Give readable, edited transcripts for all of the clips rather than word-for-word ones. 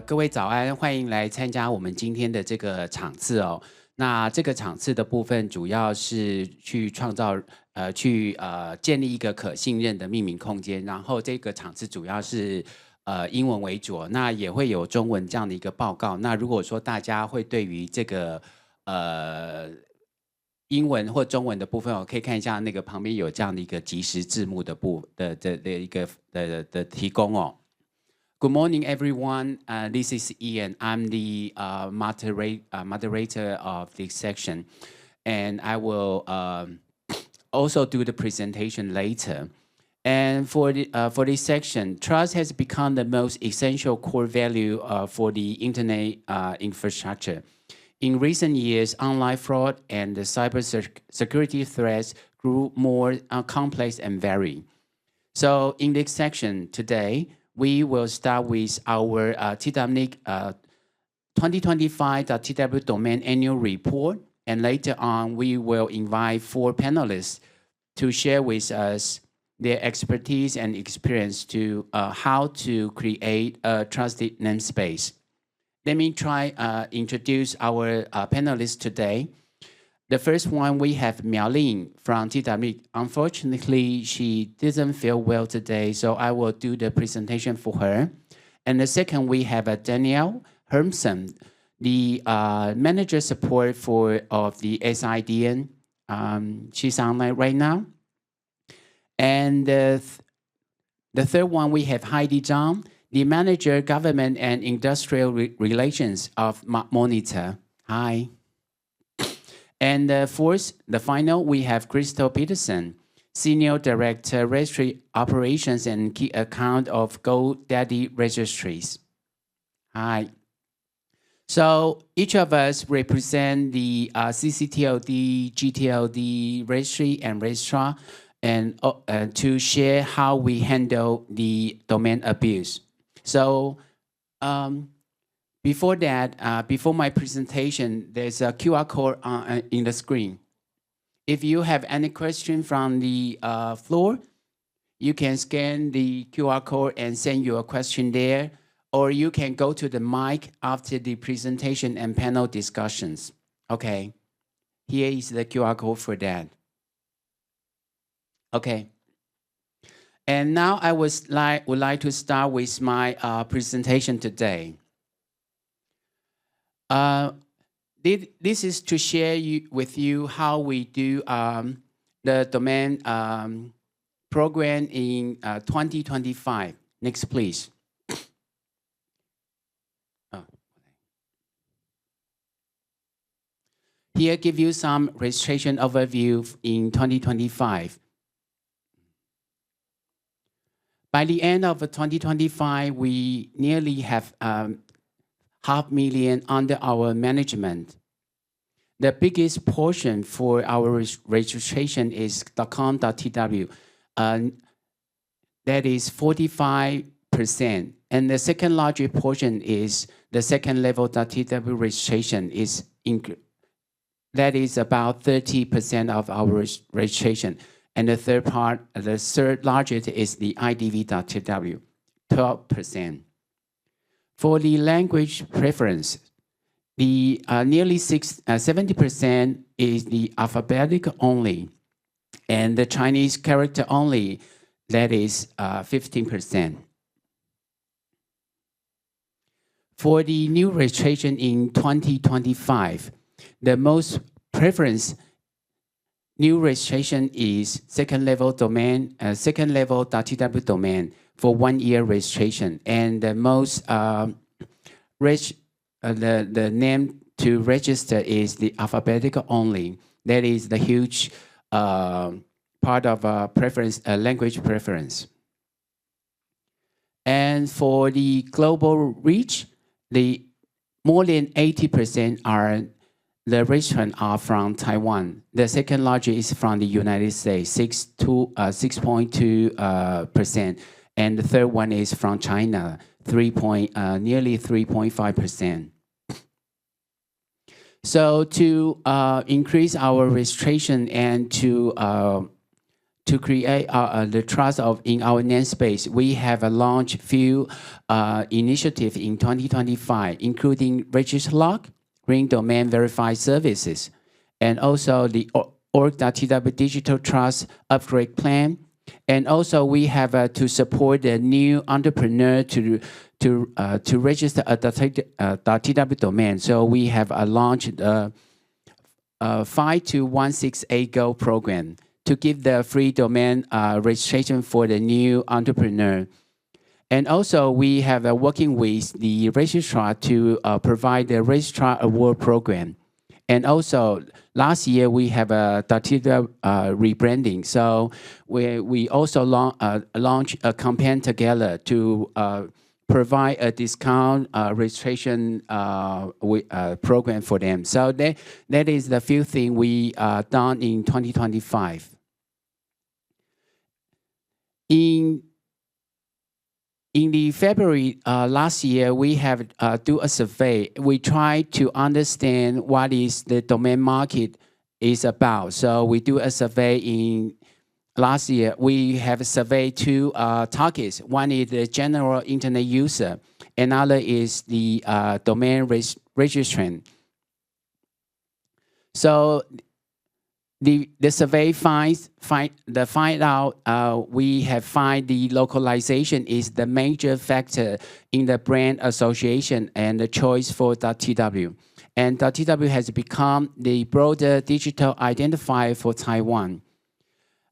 各位早安，欢迎来参加我们今天的这个场次哦。那这个场次的部分主要是去创造建立一个可信任的命名空间，然后这个场次主要是英文为主，那也会有中文这样的一个报告。那如果说大家会对于这个英文或中文的部分可以看一下那个旁边有这样的一个即时字幕的提供哦。Good morning, everyone. This is Ian. I'm the moderator of this section, and I will also do the presentation later. And for this section, trust has become the most essential core value for the internet infrastructure. In recent years, online fraud and cybersecurity threats grew more complex and varied. So in this section today, we will start with our TWNIC 2025.tw domain annual report, and later on, we will invite 4 panelists to share with us their expertise and experience to how to create a trusted namespace. Let me try introduce our panelists today. The first one, we have Miaolin from TWNIC. Unfortunately, she doesn't feel well today, so I will do the presentation for her. And the second, we have Danielle Hermsen, the manager support of the SIDN. She's online right now. And the third one, we have Heidi Zhang, the manager government and industrial relations of Monitor. Hi. And fourth, the final, we have Crystal Peterson, Senior Director, Registry Operations and Key Account of GoDaddy Registries. Hi. So each of us represent the CCTLD, GTLD registry and registrar, and to share how we handle the domain abuse. So before that, before my presentation, there's a QR code in the screen. If you have any question from the floor, you can scan the QR code and send your question there, or you can go to the mic after the presentation and panel discussions. Okay, here is the QR code for that. Okay. And now I would like to start with my presentation today. This is to share with you how we do the domain program in 2025. Next, please. Here, give you some registration overview in 2025. By the end of 2025, we nearly have 500,000 under our management. The biggest portion for our registration is .com.tw. That is 45%. And the second largest portion is the second level .tw registration. That is about 30% of our registration. And the third largest is the idv.tw, 12%. For the language preference, the nearly 70% is the alphabetic only, and the Chinese character only, that is 15%. For the new registration in 2025, the most preference new registration is second level domain, second level .tw domain for 1 year registration, and the most the name to register is the alphabetical only. That is the huge part of preference, language preference. And for the global reach, the more than 80% are the registrants are from Taiwan. The second largest is from the United States, 6.2%, and the third one is from China, nearly 3.5%. So to increase our registration and to to create the trust in our namespace, we have launched few initiatives in 2025, including Register Lock, Green Domain Verified Services, and also the org.tw Digital Trust Upgrade Plan. And also we have to support the new entrepreneur to register a .tw domain. So we have launched the 52168 Go program to give the free domain registration for the new entrepreneur. And also we have working with the registrar to provide the registrar award program. And also last year we have a .tw rebranding. So we also launched a campaign together to provide a discount registration program for them. So that is the few things we done in 2025. In the February last year, we have do a survey. We try to understand what is the domain market is about. So we do a survey in last year. We have surveyed two targets. One is the general internet user. Another is the domain registrant. So the survey find out we have find the localization is the major factor in the brand association and the choice for .tw. And .tw has become the broader digital identifier for Taiwan.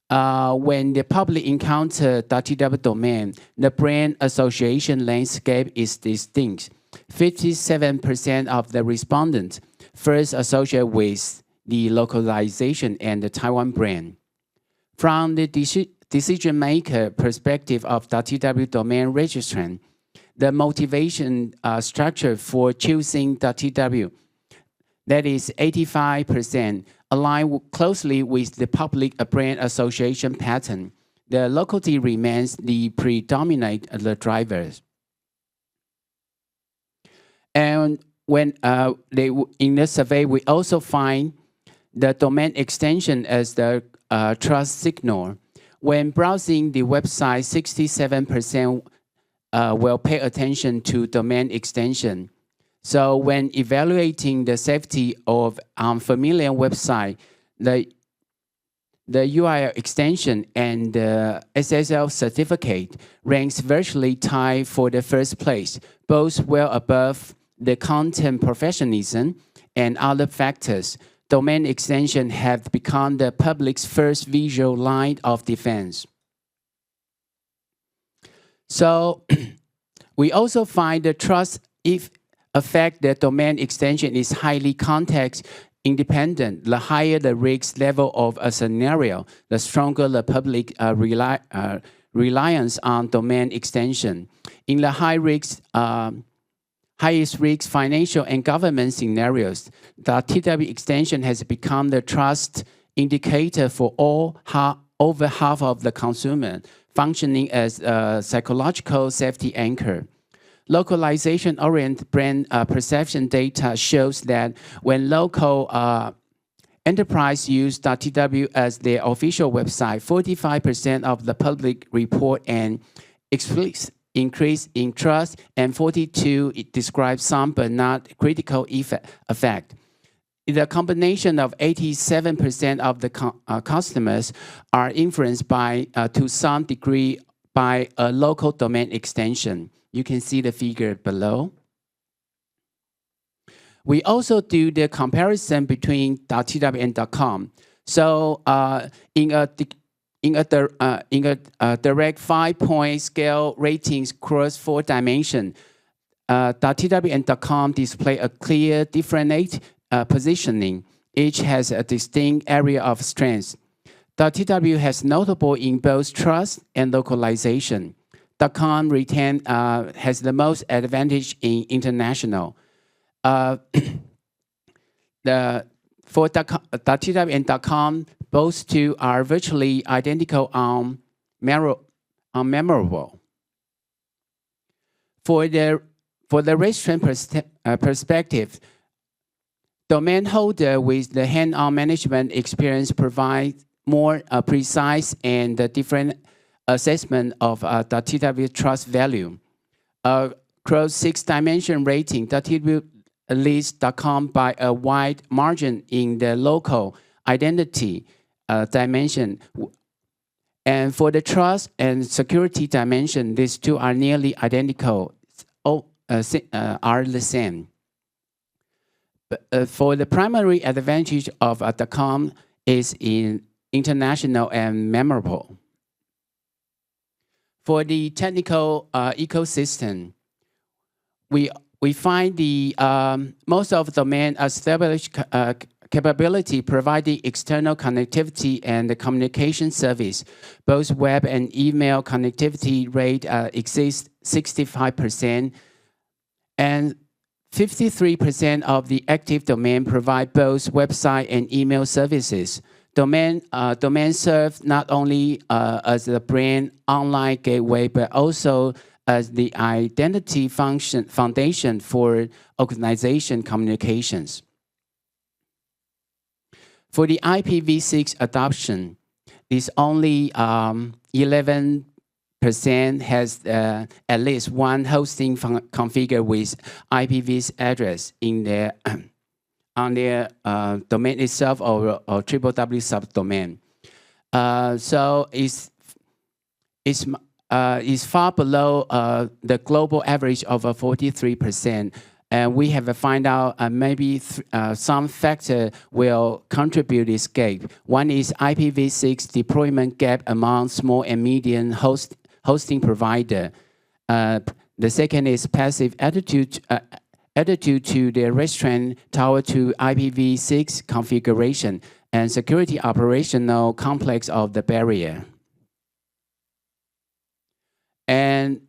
When the public encounter .tw domain, the brand association landscape is distinct. 57% of the respondents first associate with the localization and the Taiwan brand. From the decision maker perspective of .tw domain registrant, the motivation structure for choosing .tw, that is 85%, align closely with the public brand association pattern. The locality remains the predominant drivers. And when in the survey, we also find the domain extension as the trust signal. When browsing the website, 67% will pay attention to domain extension. So when evaluating the safety of unfamiliar website, the URL extension and the SSL certificate ranks virtually tied for the first place, both well above the content professionalism and other factors. Domain extension have become the public's first visual line of defense. So we also find the trust if affect the domain extension is highly context independent. The higher the risk level of a scenario, the stronger the public reliance on domain extension. In the highest risk financial and government scenarios, the TW extension has become the trust indicator for over half of the consumer, functioning as a psychological safety anchor. Localization-oriented brand perception data shows that when local enterprise use .tw as their official website, 45% of the public report an explicit increase in trust, and 42 it describes some but not critical effect. The combination of 87% of the customers are influenced by, to some degree, by a local domain extension. You can see the figure below. We also do the comparison between .tw and .com. So in a direct 5-point scale ratings across 4 dimensions, .tw and .com display a clear different positioning. Each has a distinct area of strength. .tw has notable in both trust and localization. .com has the most advantage in international. For .tw and .com, both two are virtually identical on memorable. For the registrant perspective, domain holder with the hand-on management experience provides more precise and different assessment of the TW trust value. Across 6-dimension rating, the TW leads .com by a wide margin in the local identity dimension. And for the trust and security dimension, these two are nearly identical, are the same. But, for the primary advantage of .com is in international and memorable. For the technical ecosystem, we find the most of the domain established capability providing external connectivity and the communication service. Both web and email connectivity rate exceeds 65%, and 53% of the active domain provide both website and email services. Domain serve not only as the brand online gateway, but also as the identity foundation for organization communications. For the IPv6 adoption, it's only 11% has at least one hosting configured with IPv6 address in their on their domain itself or www subdomain. So it's far below the global average of 43%. And we have to find out maybe some factor will contribute this gap. One is IPv6 deployment gap among small and medium hosting provider. The second is passive attitude to the restaurant tower to IPv6 configuration and security operational complex of the barrier. And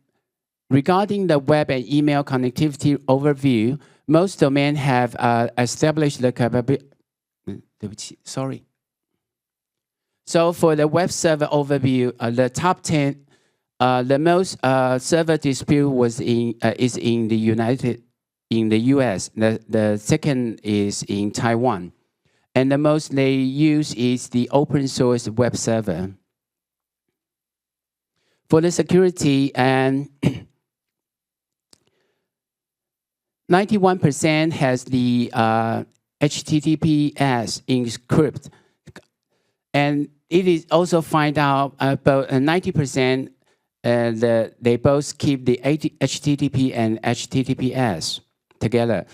regarding the web and email connectivity overview, most domains have established the capability. Sorry. So for the web server overview, the top 10, the most server dispute was is in the US. The second is in Taiwan, and the most they use is the open source web server. For the security, and 91% has the HTTPS encrypt, and it is also find out about 90% they both keep the HTTP and HTTPS together.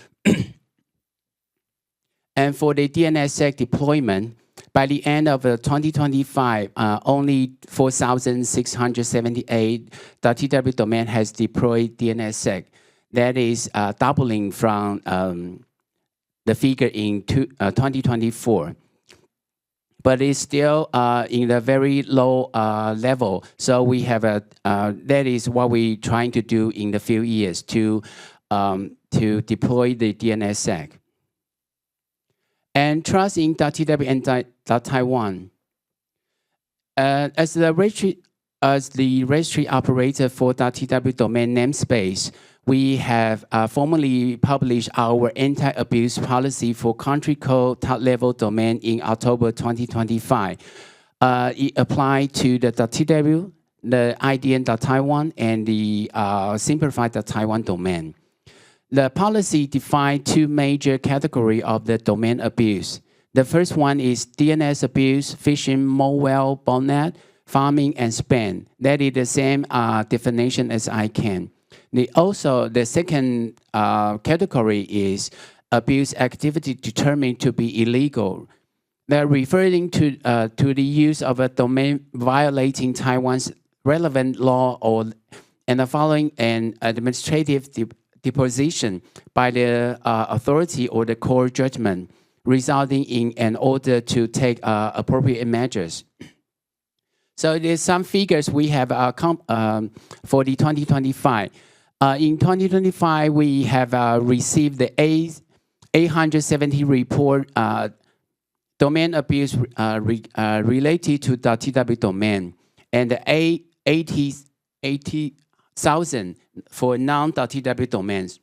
And for the DNSSEC deployment, by the end of 2025, only 4,678 .tw domain has deployed DNSSEC. That is doubling from the figure in 2024. But it's still in the very low level. So we have that is what we're trying to do in the few years to deploy the DNSSEC. And trust in .tw and .taiwan. As the registry operator for .tw domain namespace, we have formally published our anti-abuse policy for country code top-level domain in October 2025. It applied to the .tw, the IDN.Taiwan, and the simplified.Taiwan domain. The policy defined two major categories of the domain abuse. The first one is DNS abuse, phishing, malware, botnet, farming, and spam. That is the same definition as ICANN. The second category is abuse activity determined to be illegal. They're referring to the use of a domain violating Taiwan's relevant law and the following an administrative deposition by the authority or the court judgment, resulting in an order to take appropriate measures. So there's some figures we have for the 2025. In 2025, we have received the 870 report domain abuse related to the .tw domain, and the 80,000 for non.tw domains.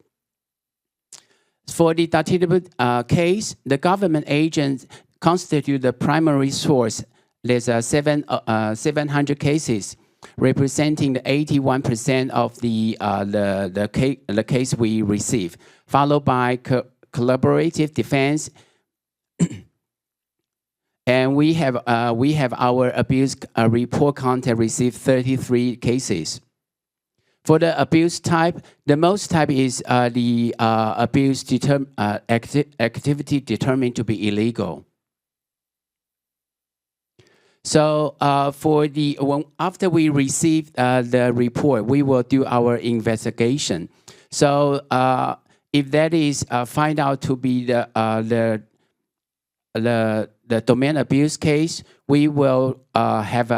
For the .tw case, the government agents constitute the primary source there's 700 cases, representing the 81% of the case we receive, followed by collaborative defense. And we have our abuse report content received 33 cases. For the abuse type, the most type is the abuse activity determined to be illegal. So after we receive the report, we will do our investigation. So if that is find out to be the domain abuse case, we will have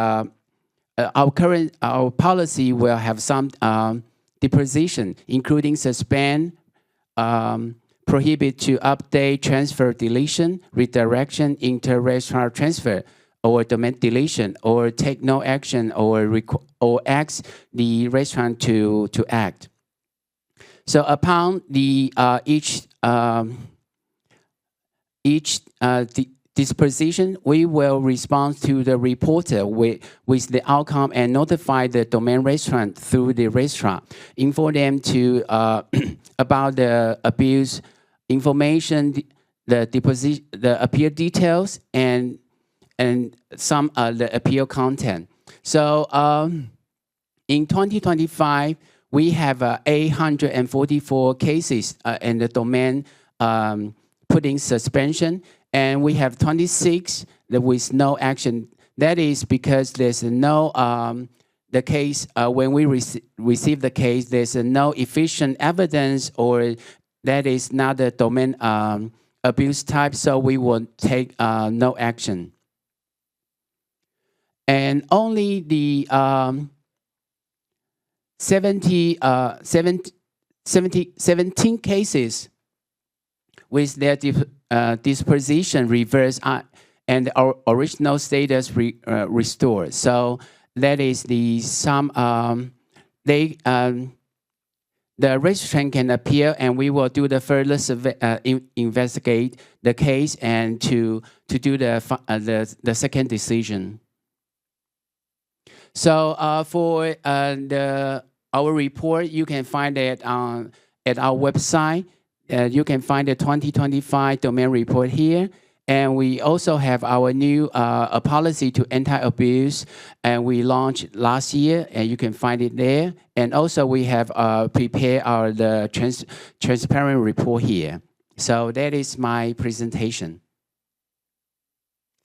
our policy will have some deposition, including suspend, prohibit to update, transfer, deletion, redirection, inter-restaurant transfer, or domain deletion, or take no action, or ask the restaurant to act. So upon the disposition, we will respond to the reporter with the outcome and notify the domain restaurant through the restaurant, inform them to about the abuse information, the appeal details, and some the appeal content. So in 2025, we have 844 cases in the domain putting suspension, and we have 26 with no action. That is because there's no the case when we receive the case, there's no efficient evidence, or that is not the domain abuse type, so we will take no action. And only the 17 cases with their disposition reversed and our original status restored. So that is the the restaurant can appeal, and we will do the further investigate the case and to do the second decision. So for our report, you can find it at our website. You can find the 2025 domain report here. And we also have our new policy to anti-abuse, and we launched last year, and you can find it there. And also we have prepared the transparent report here. So that is my presentation.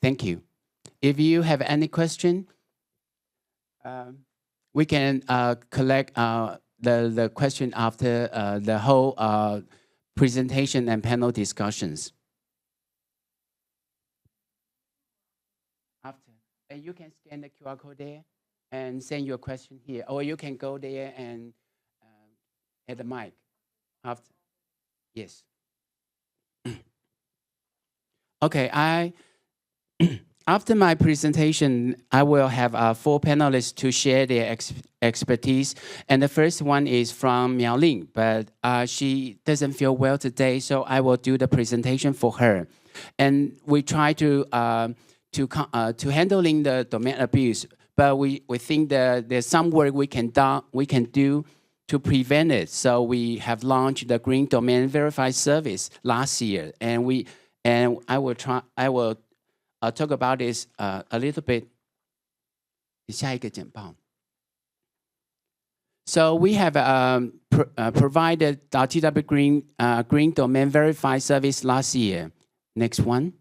Thank you. If you have any question, we can collect the question after the whole presentation and panel discussions. After, you can scan the QR code there and send your question here, or you can go there and at the mic. After, yes. Okay, after my presentation, I will have 4 panelists to share their expertise. And the first one is from Miao Ling, but she doesn't feel well today, so I will do the presentation for her. And we try to handling the domain abuse, but we think that there's some work we can do to prevent it. So we have launched the Green Domain Verified Service last year, and I will talk about this a little bit. So we have provided TW Green Domain Verified Service last year. Next one.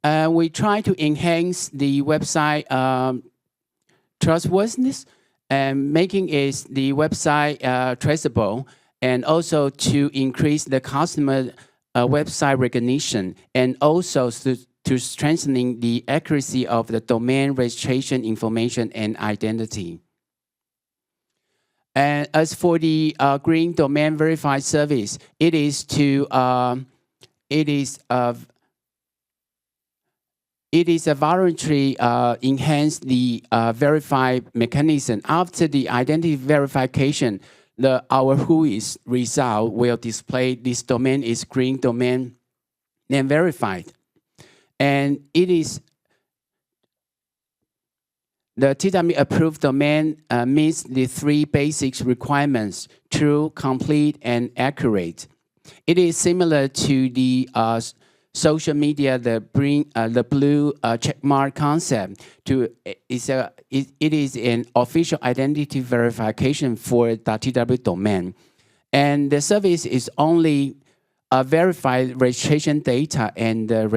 We try to enhance the website trustworthiness and making the website traceable, and also to increase the customer website recognition, and also to strengthening the accuracy of the domain registration information and identity. And as for the Green Domain Verified Service, it is a voluntary enhance the verified mechanism. After the identity verification, our WHOIS result will display this domain is green domain name verified. And it is the TWNIC approved domain meets the 3 basic requirements: true, complete, and accurate. It is similar to the social media, the blue checkmark concept. It is an official identity verification for the TWNIC domain. And the service is only verified registration data and the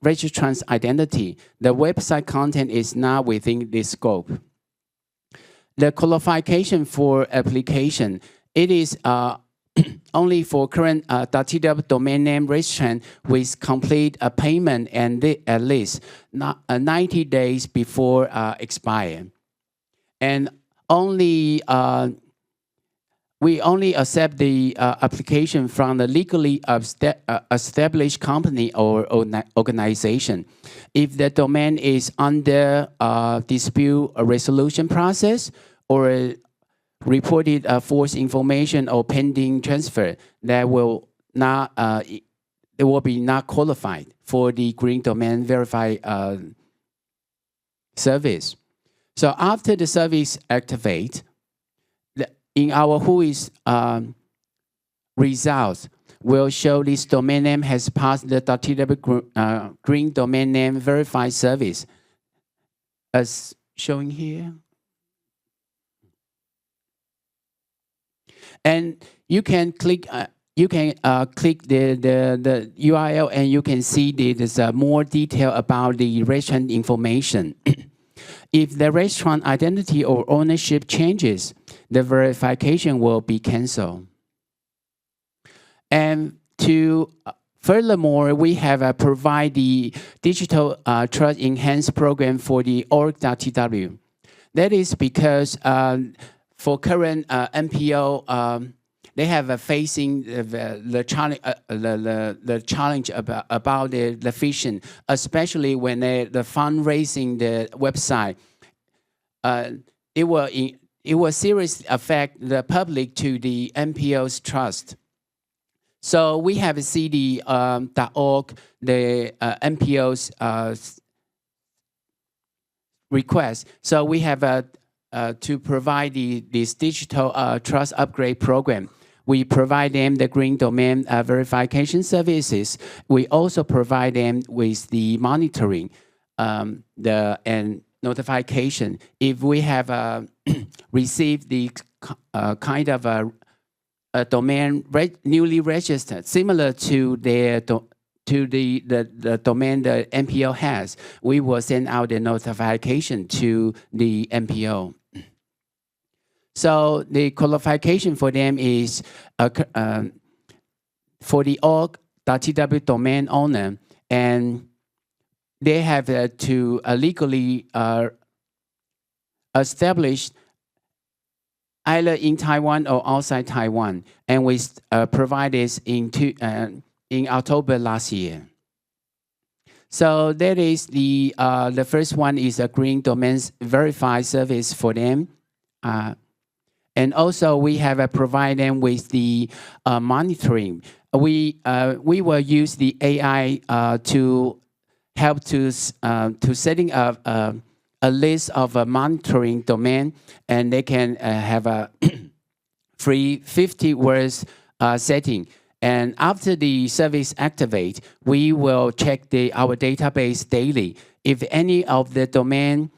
registrant's identity. The website content is not within this scope. The qualification for application, it is only for current .tw domain name registrant with complete payment and at least 90 days before expire. And we only accept the application from the legally established company or organization. If the domain is under dispute resolution process or reported false information or pending transfer, that will not be not qualified for the green domain verified service. So after the service activate, in our WHOIS results will show this domain name has passed the .tw green domain name verified service, as shown here. And you can click the URL and you can see there's more detail about the restaurant information. If the restaurant identity or ownership changes, the verification will be canceled. And furthermore, we have provide the digital trust enhanced program for the org.tw. That is because for current NPO, they have facing the challenge about the phishing, especially when the fundraising the website. It will seriously affect the public to the NPO's trust. So we have CD.org, the NPO's request. So we have to provide this digital trust upgrade program. We provide them the green domain verification services. We also provide them with the monitoring and notification. If we have received the kind of a domain newly registered, similar to the domain the NPO has, we will send out the notification to the NPO. So the qualification for them is for the org.tw domain owner, and they have to legally establish either in Taiwan or outside Taiwan, and we provide this in October last year. So that is the first one is a green domains verified service for them. And also we have provide them with the monitoring. We will use the AI to help to setting up a list of a monitoring domain, and they can have a free 50 words setting. And after the service activate, we will check our database daily. If any of the domain,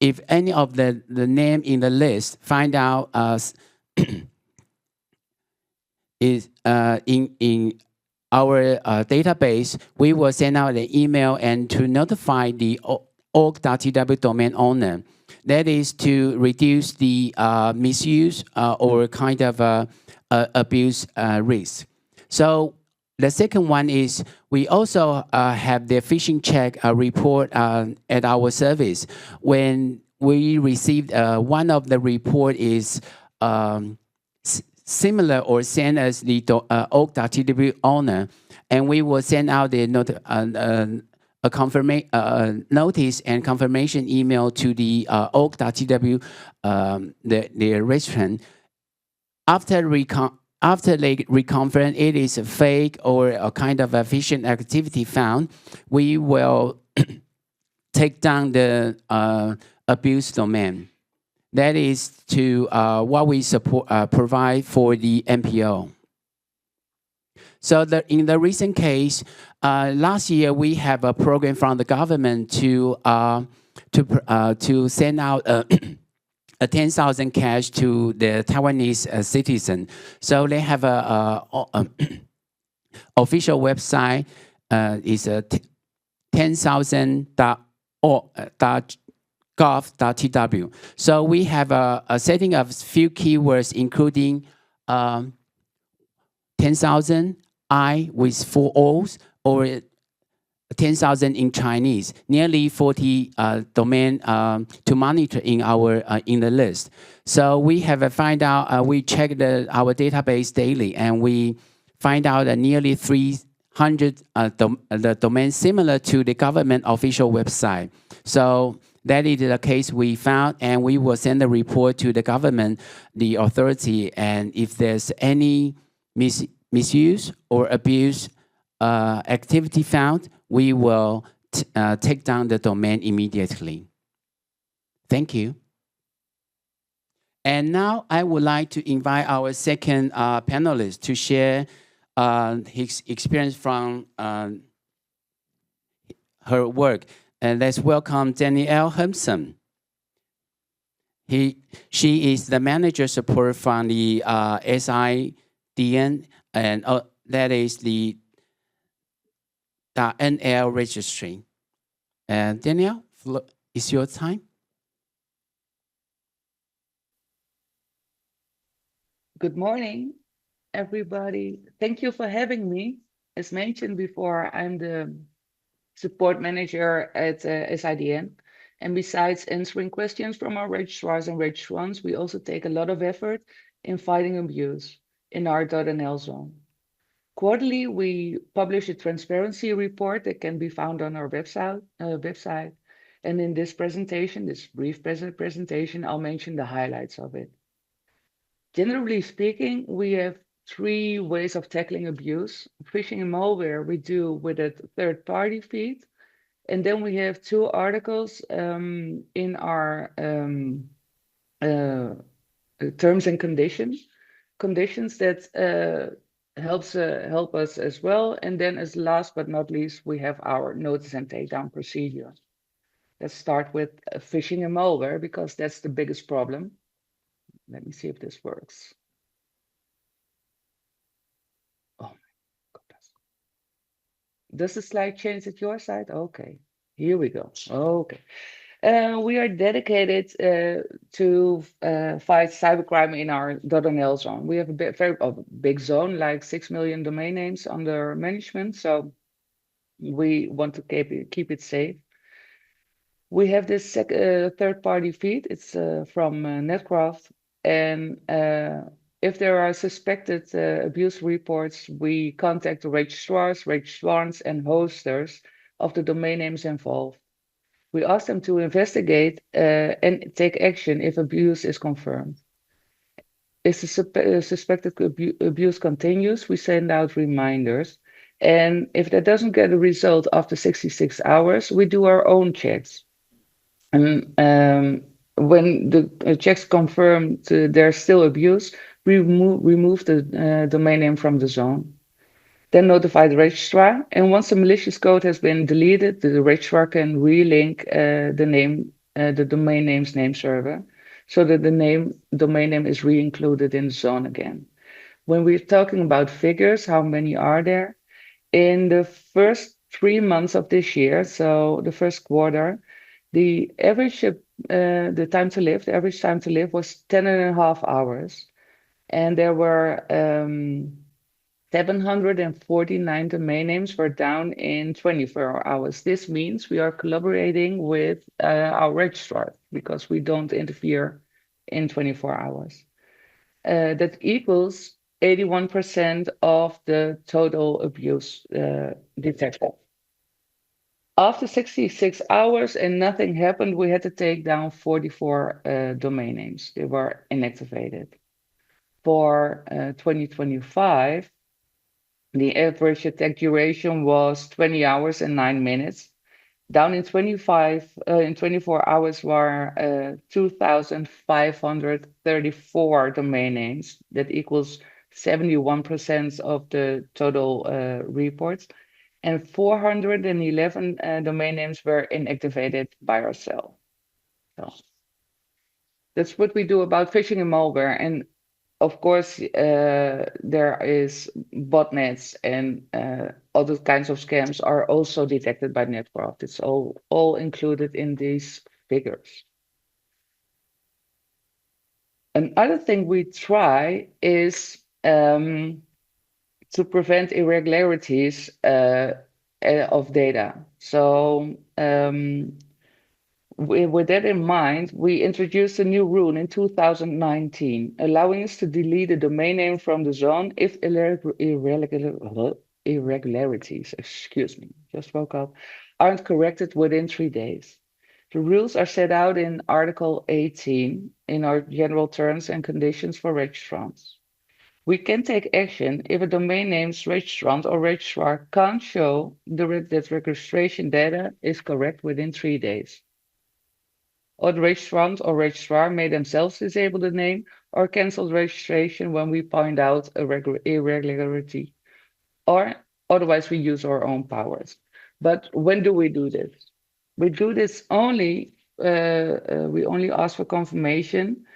if any of the name in the list find out is in our database, we will send out an email and to notify the org.tw domain owner. That is to reduce the misuse or kind of abuse risk. So the second one is we also have the phishing check report at our service. When we received one of the report is similar or same as the org.tw owner, and we will send out the notice and confirmation email to the org.tw, the restaurant. after they reconfirm it is a fake or a kind of a phishing activity found, we will take down the abused domain. That is to what we provide for the MPO. So in the recent case, last year we have a program from the government to send out a 10,000 cash to the Taiwanese citizen. So they have a official website. Is 10,000.gov.tw. So we have a setting of few keywords, including 10,000 I with 4 O's, or 10,000 in Chinese. Nearly 40 domain to monitor in our in the list. So we have find out. We check our database daily, and we find out that nearly 300 the domains similar to the government official website. So that is the case we found, and we will send a report to the government, the authority, and if there's any misuse or abuse activity found, we will take down the domain immediately. Thank you. And now I would like to invite our second panelist to share his experience from her work. And let's welcome Danielle Hampson. She is the manager support from the SIDN, and that is the NL registry. And Danielle, it's your time. Good morning, everybody. Thank you for having me. As mentioned before, I'm the support manager at SIDN. And besides answering questions from our registrars and registrants, we also take a lot of effort in fighting abuse in our .nl zone. Quarterly, we publish a transparency report that can be found on our website. And in this presentation, this brief presentation, I'll mention the highlights of it. Generally speaking, we have 3 ways of tackling abuse. Phishing and malware we do with a third-party feed. And then we have 2 articles in our terms and conditions that help us as well. And then as last but not least, we have our notice and takedown procedure. Let's start with phishing and malware, because that's the biggest problem. Let me see if this works. Oh my goodness. Does the slide change at your side? Okay, here we go. Okay. We are dedicated to fight cybercrime in our .nl zone. We have a very big zone, like 6 million domain names under management. So we want to keep it safe. We have this third-party feed. It's from Netcraft. And if there are suspected abuse reports, we contact the registrars, registrants, and hosters of the domain names involved. We ask them to investigate and take action if abuse is confirmed. If the suspected abuse continues, we send out reminders. And if that doesn't get a result after 66 hours, we do our own checks. And when the checks confirm there's still abuse, we remove the domain name from the zone. Then notify the registrar, and once the malicious code has been deleted, the registrar can relink the domain name's name server, so that the domain name is re-included in the zone again. When we're talking about figures, how many are there? In the first 3 months of this year, so the first quarter, the average time to live was 10.5 hours, and there were 749 domain names were down in 24 hours. This means we are collaborating with our registrar, because we don't interfere in 24 hours. That equals 81% of the total abuse detected. After 66 hours and nothing happened, we had to take down 44 domain names. They were inactivated. for 2025, the average attack duration was 20 hours and 9 minutes. Down in 24 hours were 2,534 domain names. That equals 71% of the total reports. And 411 domain names were inactivated by ourselves. So that's what we do about phishing and malware. And of course, there is botnets and other kinds of scams are also detected by Netcraft. It's all included in these figures. Another thing we try is to prevent irregularities of data. So with that in mind, we introduced a new rule in 2019, allowing us to delete a domain name from the zone if irregularities, excuse me, just woke up, aren't corrected within 3 days. The rules are set out in Article 18 in our general terms and conditions for registrants. We can take action if a domain name's registrant or registrar can't show that registration data is correct within 3 days. Or the registrant or registrar may themselves disable the name or cancel the registration when we point out a irregularity, or otherwise we use our own powers. But when do we do this? We do this only, we only ask for confirmation.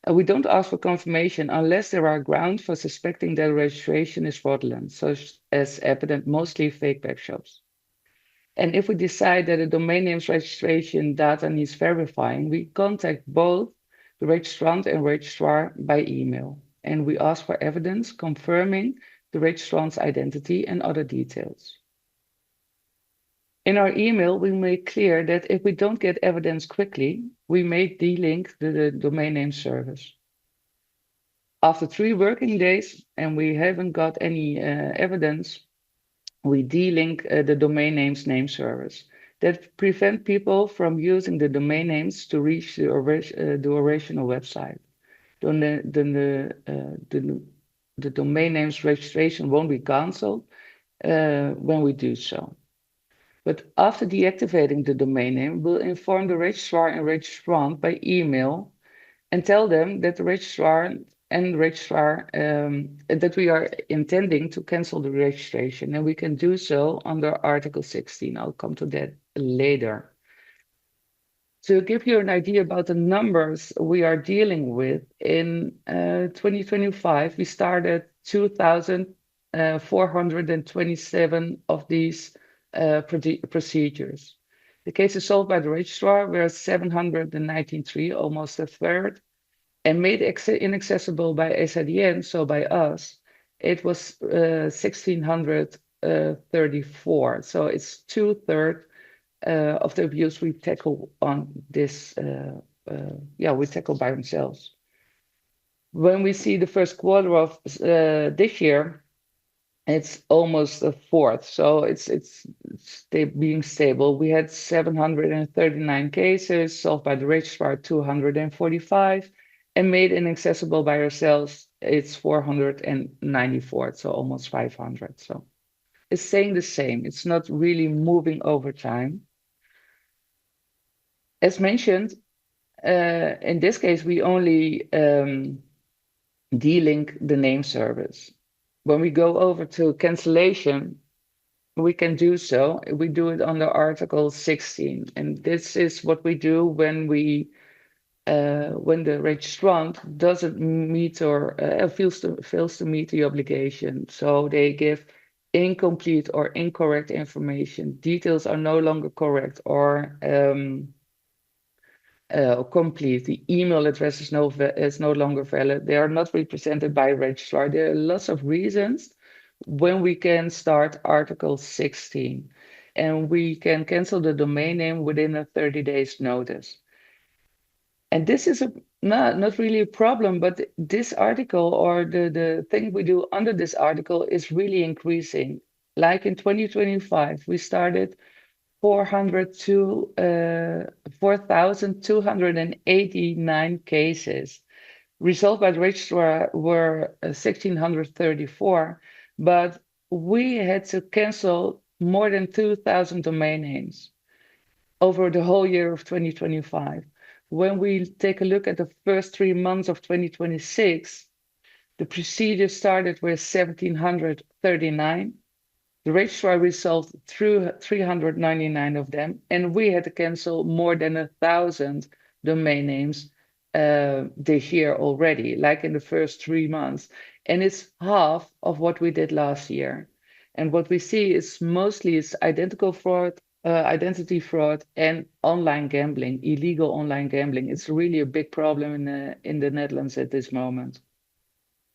We don't ask for confirmation unless there are grounds for suspecting that registration is fraudulent, such as evident mostly fake web shops. And if we decide that a domain name's registration data needs verifying, we contact both the registrant and registrar by email. And we ask for evidence confirming the registrant's identity and other details. In our email, we make clear that if we don't get evidence quickly, we may delink the domain name service. After 3 working days, and we haven't got any evidence, we delink the domain name's name service. That prevent people from using the domain names to reach the original website. Then the domain name's registration won't be canceled when we do so. But after deactivating the domain name, we'll inform the registrar and registrant by email and tell them that the registrar and registrar that we are intending to cancel the registration, and we can do so under Article 16. I'll come to that later. To give you an idea about the numbers we are dealing with, in 2025, we started 2,427 of these procedures. The cases solved by the registrar were 793, almost a third, and made inaccessible by SIDN, so by us, it was 1,634. So it's 2/3 of the abuse we tackle on this, we tackle by ourselves. When we see the first quarter of this year, it's almost a fourth, so it's being stable. We had 739 cases solved by the registrar, 245, and made inaccessible by ourselves, it's 494, so almost 500. So it's staying the same. It's not really moving over time. As mentioned, in this case, we only delink the name service. When we go over to cancellation, we can do so. We do it under Article 16, and this is what we do when we when the registrant doesn't meet or fails to meet the obligation. So they give incomplete or incorrect information. Details are no longer correct or complete. The email address is no longer valid. They are not represented by a registrar. There are lots of reasons when we can start Article 16, and we can cancel the domain name within a 30 days notice. And this is not really a problem, but this article or the thing we do under this article is really increasing. Like in 2025, we started 4,289 cases, resolved by the registrar were 1,634, but we had to cancel more than 2,000 domain names over the whole year of 2025. When we take a look at the first 3 months of 2026, the procedure started with 1,739. The registrar resolved through 399 of them, and we had to cancel more than 1,000 domain names this year already, like in the first 3 months. And it's half of what we did last year. And what we see is mostly identity fraud and online gambling, illegal online gambling. It's really a big problem in the Netherlands at this moment.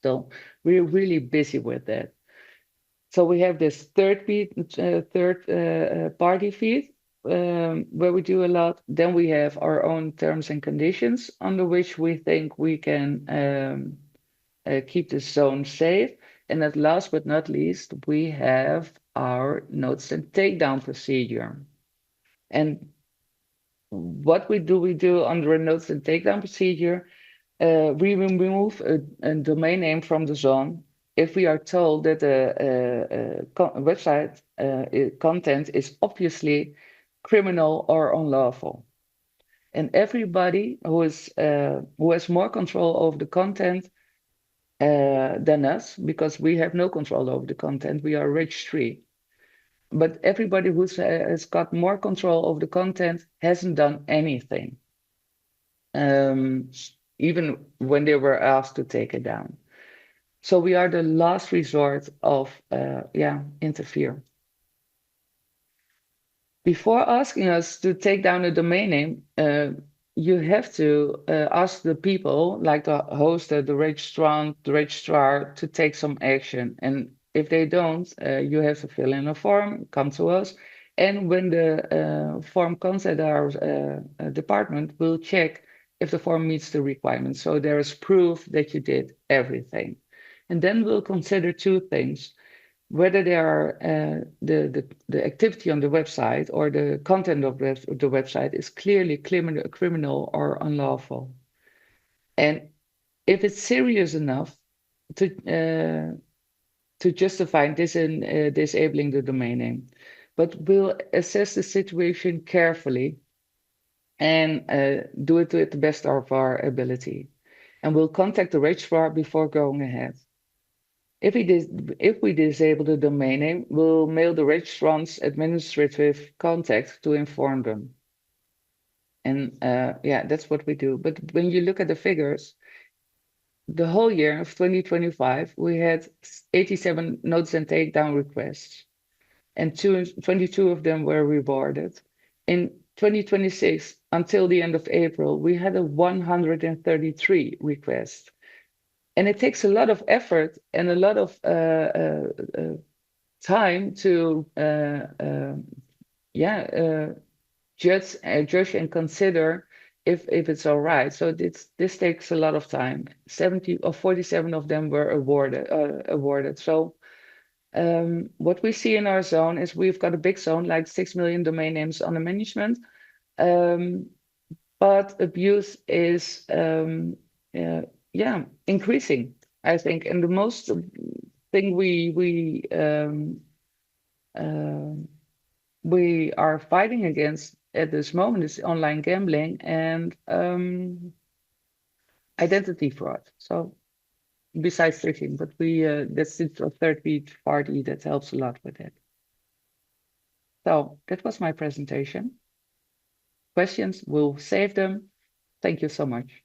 So we're really busy with that. So we have this third party feed where we do a lot. Then we have our own terms and conditions under which we think we can keep the zone safe. And at last but not least, we have our notes and takedown procedure. And what we do under a notes and takedown procedure, we remove a domain name from the zone if we are told that the website content is obviously criminal or unlawful. And everybody who has more control over the content than us, because we have no control over the content, we are registry. But everybody who has got more control over the content hasn't done anything, even when they were asked to take it down. So we are the last resort of interfere. Before asking us to take down a domain name, you have to ask the people, like the host, the registrant, the registrar, to take some action. And if they don't, you have to fill in a form, come to us. And when the form comes at our department, we'll check if the form meets the requirements. So there is proof that you did everything. And then we'll consider two things: whether they are the activity on the website or the content of the website is clearly criminal or unlawful. And if it's serious enough to justify disabling the domain name. But we'll assess the situation carefully and do it to the best of our ability. And we'll contact the registrar before going ahead. If we disable the domain name, we'll mail the registrant's administrative contact to inform them. And that's what we do. But when you look at the figures, the whole year of 2025, we had 87 notes and takedown requests, and 22 of them were rewarded. In 2026, until the end of April, we had 133 requests. And it takes a lot of effort and a lot of time to judge and consider if it's all right. So this takes a lot of time. 47 of them were awarded. So what we see in our zone is we've got a big zone, like 6 million domain names under management, but abuse is increasing, I think. And the most thing we are fighting against at this moment is online gambling and identity fraud. So besides phishing, but that's a third party that helps a lot with it. So that was my presentation. Questions, we'll save them. Thank you so much.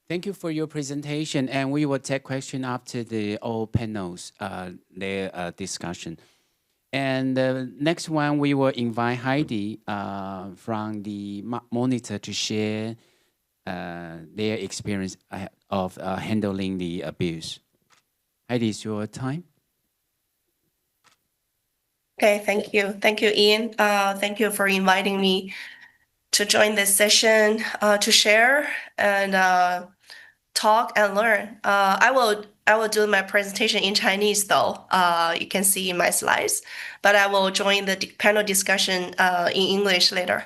Thank you for your presentation, and we will take questions after all panels, their discussion. And the next one, we will invite Heidi from the monitor to share their experience of handling the abuse. Heidi, it's your time. Okay, thank you. Thank you, Ian. Thank you for inviting me to join this session to share and talk and learn. I will do my presentation in Chinese though. You can see in my slides, but I will join the panel discussion in English later.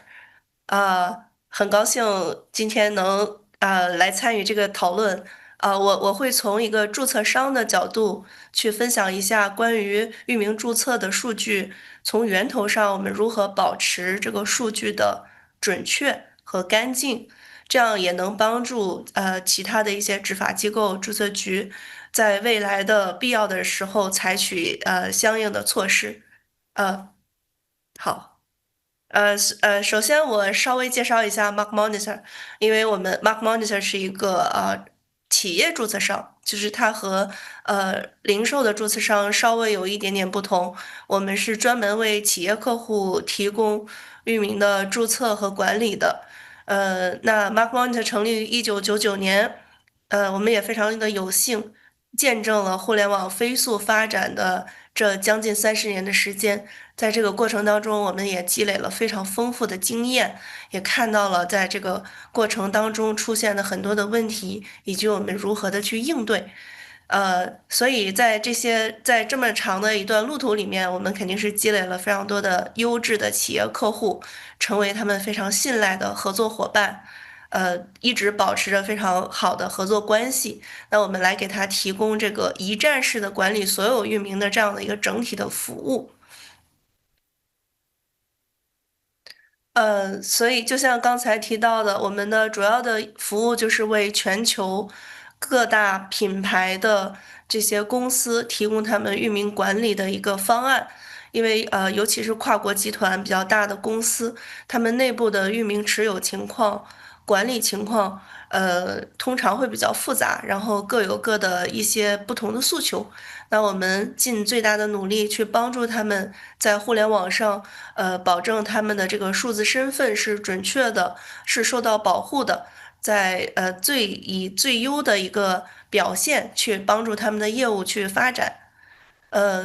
很高兴今天能来参与这个讨论。我会从一个注册商的角度去分享一下关于域名注册的数据，从源头上我们如何保持这个数据的准确和干净，这样也能帮助其他的一些执法机构、注册局在未来的必要的时候采取相应的措施。好。首先我稍微介绍一下 Mark Monitor， 因为我们 Mark Monitor 是一个企业注册商，就是它和零售的注册商稍微有一点点不同。我们是专门为企业客户提供域名的注册和管理的。那 Mark Monitor 成立于1999年，我们也非常的有幸见证了互联网飞速发展的这将近30年的时间。在这个过程当中，我们也积累了非常丰富的经验，也看到了在这个过程当中出现的很多的问题，以及我们如何的去应对。所以在这么长的一段路途里面，我们肯定是积累了非常多的优质的企业客户，成为他们非常信赖的合作伙伴。一直保持着非常好的合作关系。那我们来给他提供这个一站式的管理所有域名的这样的一个整体的服务。所以就像刚才提到的，我们的主要的服务就是为全球各大品牌的这些公司提供他们域名管理的一个方案。因为尤其是跨国集团比较大的公司，他们内部的域名持有情况、管理情况，通常会比较复杂，然后各有各的一些不同的诉求。那我们尽最大的努力去帮助他们在互联网上，保证他们的这个数字身份是准确的，是受到保护的，在以最优的一个表现去帮助他们的业务去发展。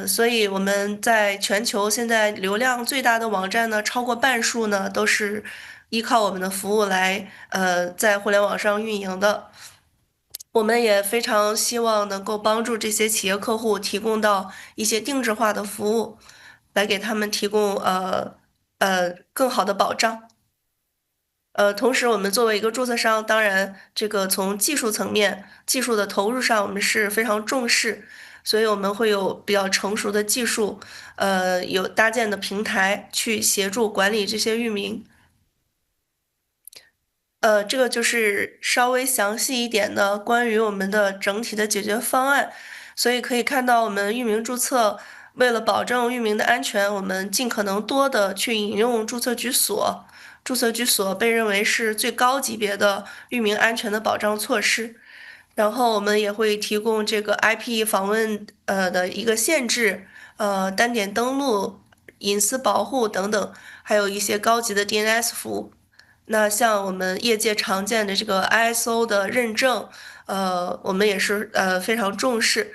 所以我们在全球现在流量最大的网站呢，超过半数呢都是依靠我们的服务来在互联网上运营的。我们也非常希望能够帮助这些企业客户提供到一些定制化的服务，来给他们提供更好的保障。同时我们作为一个注册商，当然这个从技术层面、技术的投入上，我们是非常重视，所以我们会有比较成熟的技术，有搭建的平台去协助管理这些域名。这个就是稍微详细一点的关于我们的整体的解决方案。所以可以看到，我们域名注册为了保证域名的安全，我们尽可能多的去引用注册局锁。注册局锁被认为是最高级别的域名安全的保障措施。然后我们也会提供这个 IP 访问的一个限制，单点登录、隐私保护等等，还有一些高级的 DNS 服务。那像我们业界常见的这个 ISO 的认证，我们也是非常重视。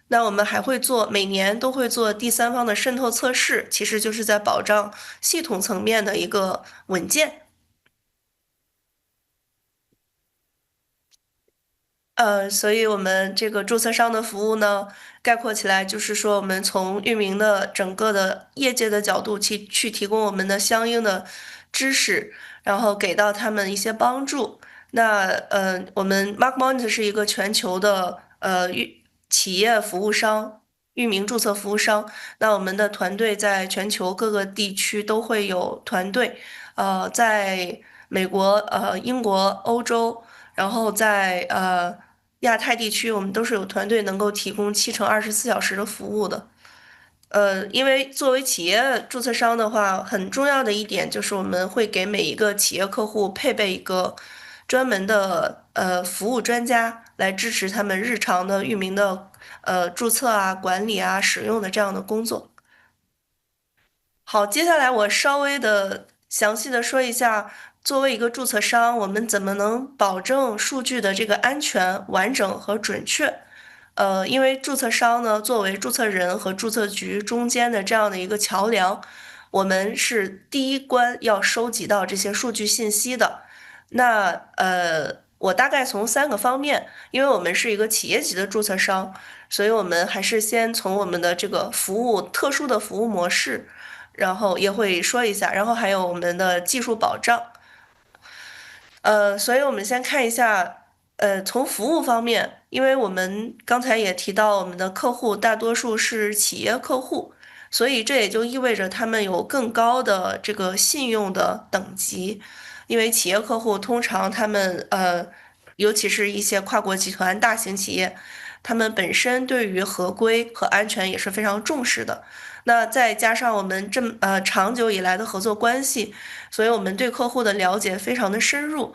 那我们还会每年都会做第三方的渗透测试，其实就是在保障系统层面的一个稳健。所以我们这个注册商的服务呢，概括起来就是说，我们从域名的整个的业界的角度去提供我们的相应的知识，然后给到他们一些帮助。那我们 Mark Monitor 是一个全球的企业服务商、域名注册服务商。那我们的团队在全球各个地区都会有团队，在美国、英国、欧洲，然后在亚太地区，我们都是有团队能够提供7×24小时的服务的。因为作为企业注册商的话，很重要的一点就是我们会给每一个企业客户配备一个专门的服务专家，来支持他们日常的域名的注册啊、管理啊、使用的这样的工作。好，接下来我稍微的详细的说一下，作为一个注册商，我们怎么能保证数据的这个安全、完整和准确？因为注册商呢，作为注册人和注册局中间的这样的一个桥梁，我们是第一关要收集到这些数据信息的。那我大概从3个方面，因为我们是一个企业级的注册商，所以我们还是先从我们的这个特殊的服务模式，然后也会说一下，然后还有我们的技术保障。所以我们先看一下，从服务方面，因为我们刚才也提到，我们的客户大多数是企业客户，所以这也就意味着他们有更高的这个信用的等级，因为企业客户通常他们尤其是一些跨国集团、大型企业，他们本身对于合规和安全也是非常重视的。那再加上我们长久以来的合作关系，所以我们对客户的了解非常的深入，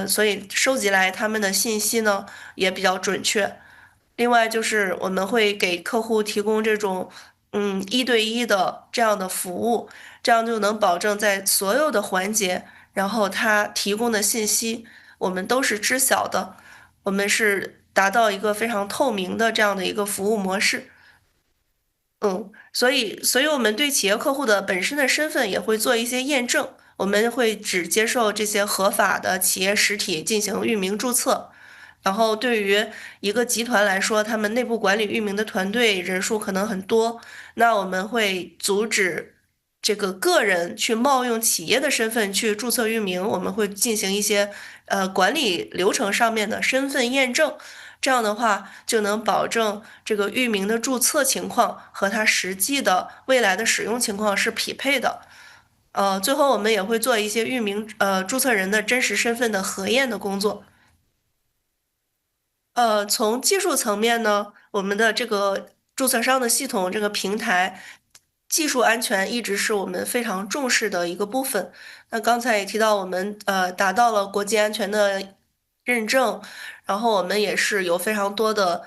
所以收集来他们的信息呢也比较准确。另外就是我们会给客户提供这种1对1的这样的服务，这样就能保证在所有的环节，然后他提供的信息我们都是知晓的，我们是达到一个非常透明的这样的一个服务模式。所以我们对企业客户的本身的身份也会做一些验证，我们会只接受这些合法的企业实体进行域名注册。然后对于一个集团来说，他们内部管理域名的团队人数可能很多，那我们会阻止这个个人去冒用企业的身份去注册域名，我们会进行一些管理流程上面的身份验证。这样的话就能保证这个域名的注册情况和它实际的未来的使用情况是匹配的。最后我们也会做一些域名注册人的真实身份的核验的工作。从技术层面呢，我们的这个注册商的系统这个平台，技术安全一直是我们非常重视的一个部分。那刚才也提到，我们达到了国际安全的认证，然后我们也是有非常多的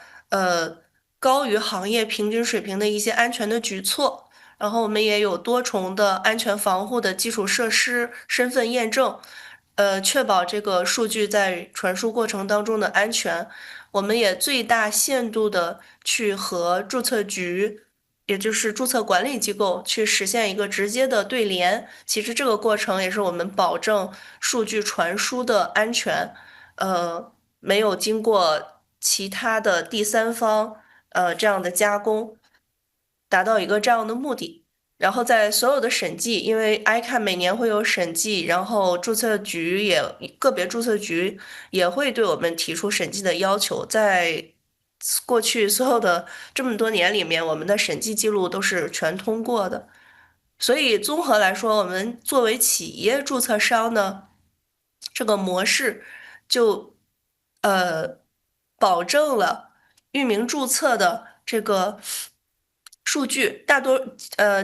高于行业平均水平的一些安全的举措，然后我们也有多重的安全防护的基础设施身份验证，确保这个数据在传输过程当中的安全。我们也最大限度的去和注册局，也就是注册管理机构去实现一个直接的对联。其实这个过程也是我们保证数据传输的安全，没有经过其他的第三方这样的加工，达到一个这样的目的。然后在所有的审计，因为 ICANN 每年会有审计，然后个别注册局也会对我们提出审计的要求。在过去所有的这么多年里面，我们的审计记录都是全通过的。所以综合来说，我们作为企业注册商呢，这个模式就保证了域名注册的这个数据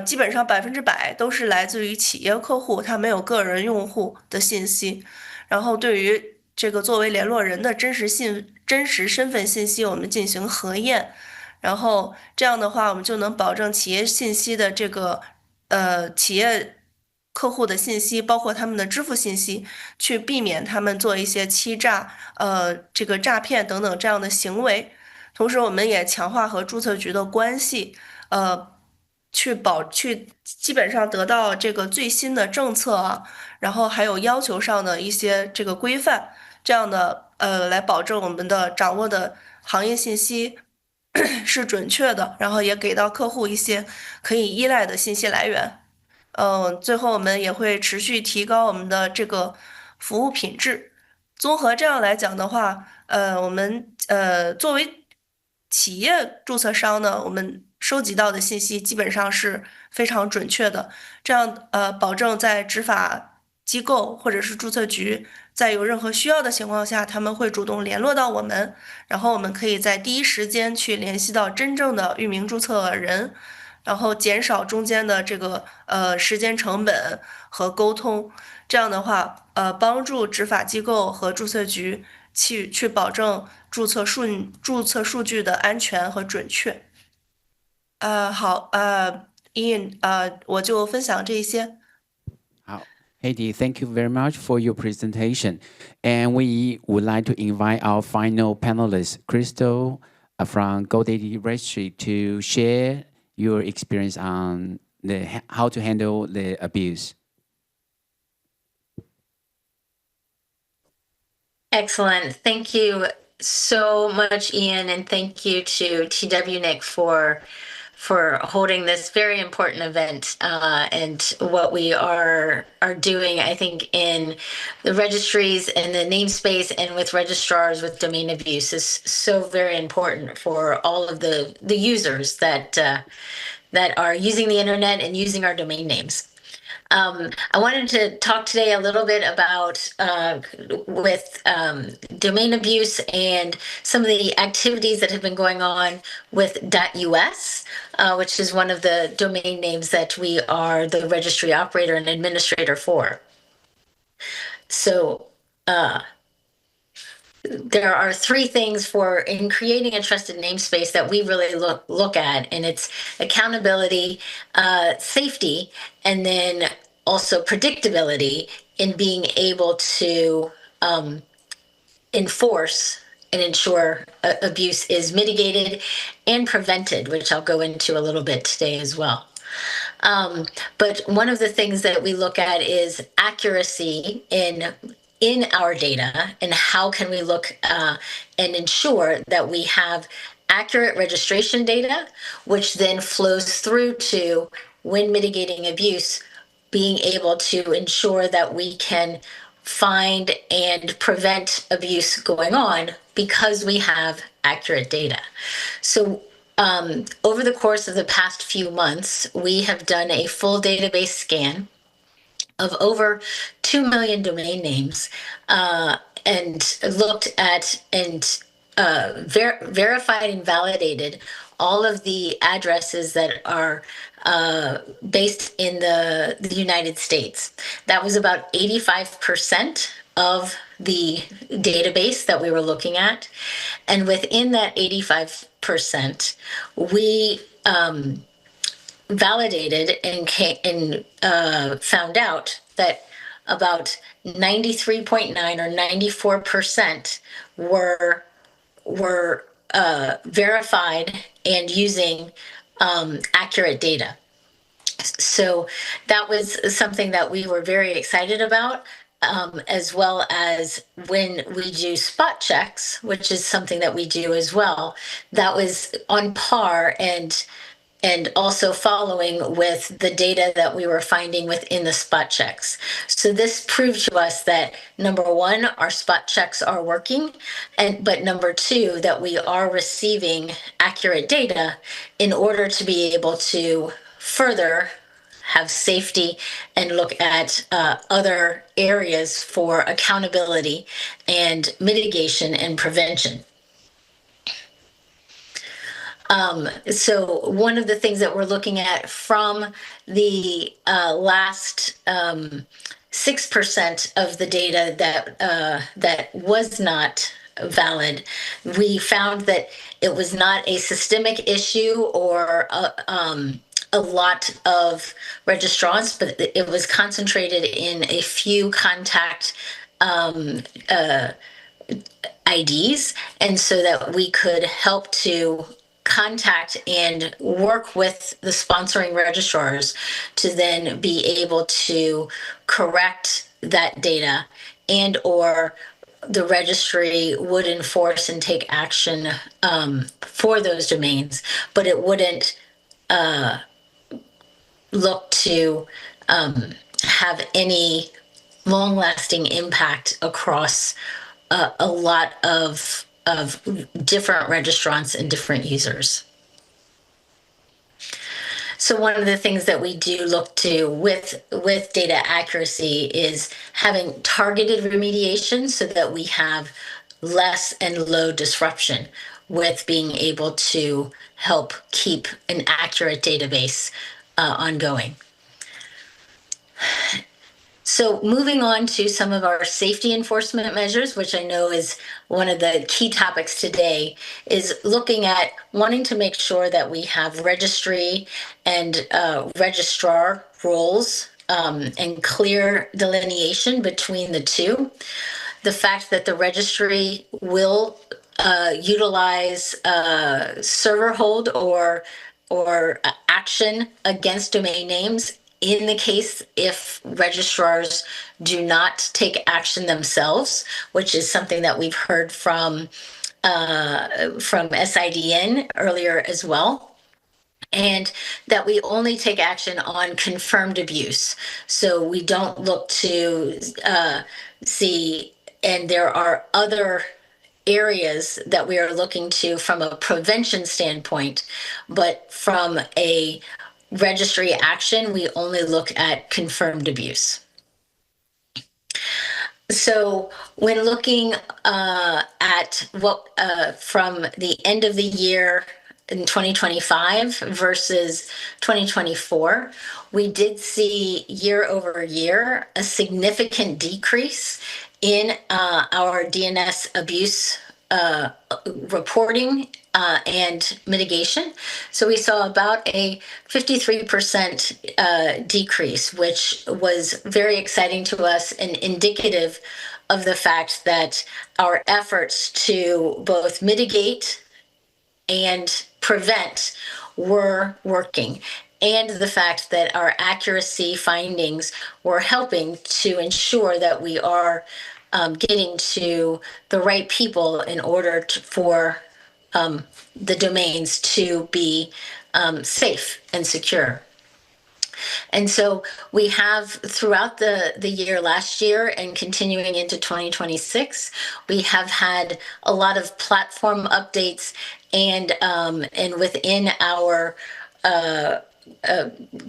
基本上100%都是来自于企业客户，他没有个人用户的信息。然后对于这个作为联络人的真实身份信息，我们进行核验。然后这样的话，我们就能保证企业信息的这个企业客户的信息，包括他们的支付信息，去避免他们做一些欺诈、这个诈骗等等这样的行为。同时，我们也强化和注册局的关系，去基本上得到这个最新的政策啊，然后还有要求上的一些这个规范，这样的来保证我们的掌握的行业信息是准确的，然后也给到客户一些可以依赖的信息来源。最后我们也会持续提高我们的这个服务品质。综合这样来讲的话，我们作为企业注册商呢，我们收集到的信息基本上是非常准确的，这样保证在执法机构或者是注册局在有任何需要的情况下，他们会主动联络到我们，然后我们可以在第一时间去联系到真正的域名注册人，然后减少中间的这个时间成本和沟通。这样的话，帮助执法机构和注册局去保证注册数据的安全和准确。好，Ian，我就分享这一些。好，Heidi, thank you very much for your presentation. And we would like to invite our final panelist, Crystal, from GoDaddy Registry, to share your experience on how to handle the abuse. Excellent. Thank you so much, Ian, and thank you to TWNIC for holding this very important event, and what we are doing, I think, in the registries and the namespace and with registrars with domain abuse is so very important for all of the users that are using the internet and using our domain names. I wanted to talk today a little bit about with domain abuse and some of the activities that have been going on with .us, which is one of the domain names that we are the registry operator and administrator for. So there are three things in creating a trusted namespace that we really look at, and it's accountability, safety, and then also predictability in being able to enforce and ensure abuse is mitigated and prevented, which I'll go into a little bit today as well. But one of the things that we look at is accuracy in our data, and how can we look and ensure that we have accurate registration data, which then flows through to, when mitigating abuse, being able to ensure that we can find and prevent abuse going on because we have accurate data. So over the course of the past few months, we have done a full database scan of over 2 million domain names, and looked at and verified and validated all of the addresses that are based in the United States. That was about 85% of the database that we were looking at. And within that 85%, we validated and found out that about 93.9 or 94% were verified and using accurate data. So that was something that we were very excited about, as well as when we do spot checks, which is something that we do as well. That was on par and also following with the data that we were finding within the spot checks. So this proved to us that, number one, our spot checks are working, but number two, that we are receiving accurate data in order to be able to further have safety and look at other areas for accountability and mitigation and prevention. So one of the things that we're looking at from the last 6% of the data that was not valid, we found that it was not a systemic issue or a lot of registrants, but it was concentrated in a few contact IDs, and so that we could help to contact and work with the sponsoring registrars to then be able to correct that data, and or the registry would enforce and take action for those domains, but it wouldn't look to have any long-lasting impact across a lot of different registrants and different users. So one of the things that we do look to with data accuracy is having targeted remediation so that we have less and low disruption with being able to help keep an accurate database ongoing. So moving on to some of our safety enforcement measures, which I know is one of the key topics today, is looking at wanting to make sure that we have registry and registrar roles and clear delineation between the two. The fact that the registry will utilize server hold or action against domain names in the case if registrars do not take action themselves, which is something that we've heard from SIDN earlier as well, and that we only take action on confirmed abuse. So we don't look to see, and there are other areas that we are looking to from a prevention standpoint, but from a registry action, we only look at confirmed abuse. So when looking at what from the end of the year in 2025 versus 2024, we did see year over year a significant decrease in our DNS abuse reporting and mitigation. So we saw about a 53% decrease, which was very exciting to us and indicative of the fact that our efforts to both mitigate and prevent were working, and the fact that our accuracy findings were helping to ensure that we are getting to the right people in order for the domains to be safe and secure. And so we have, throughout the year last year and continuing into 2026, we have had a lot of platform updates, and within our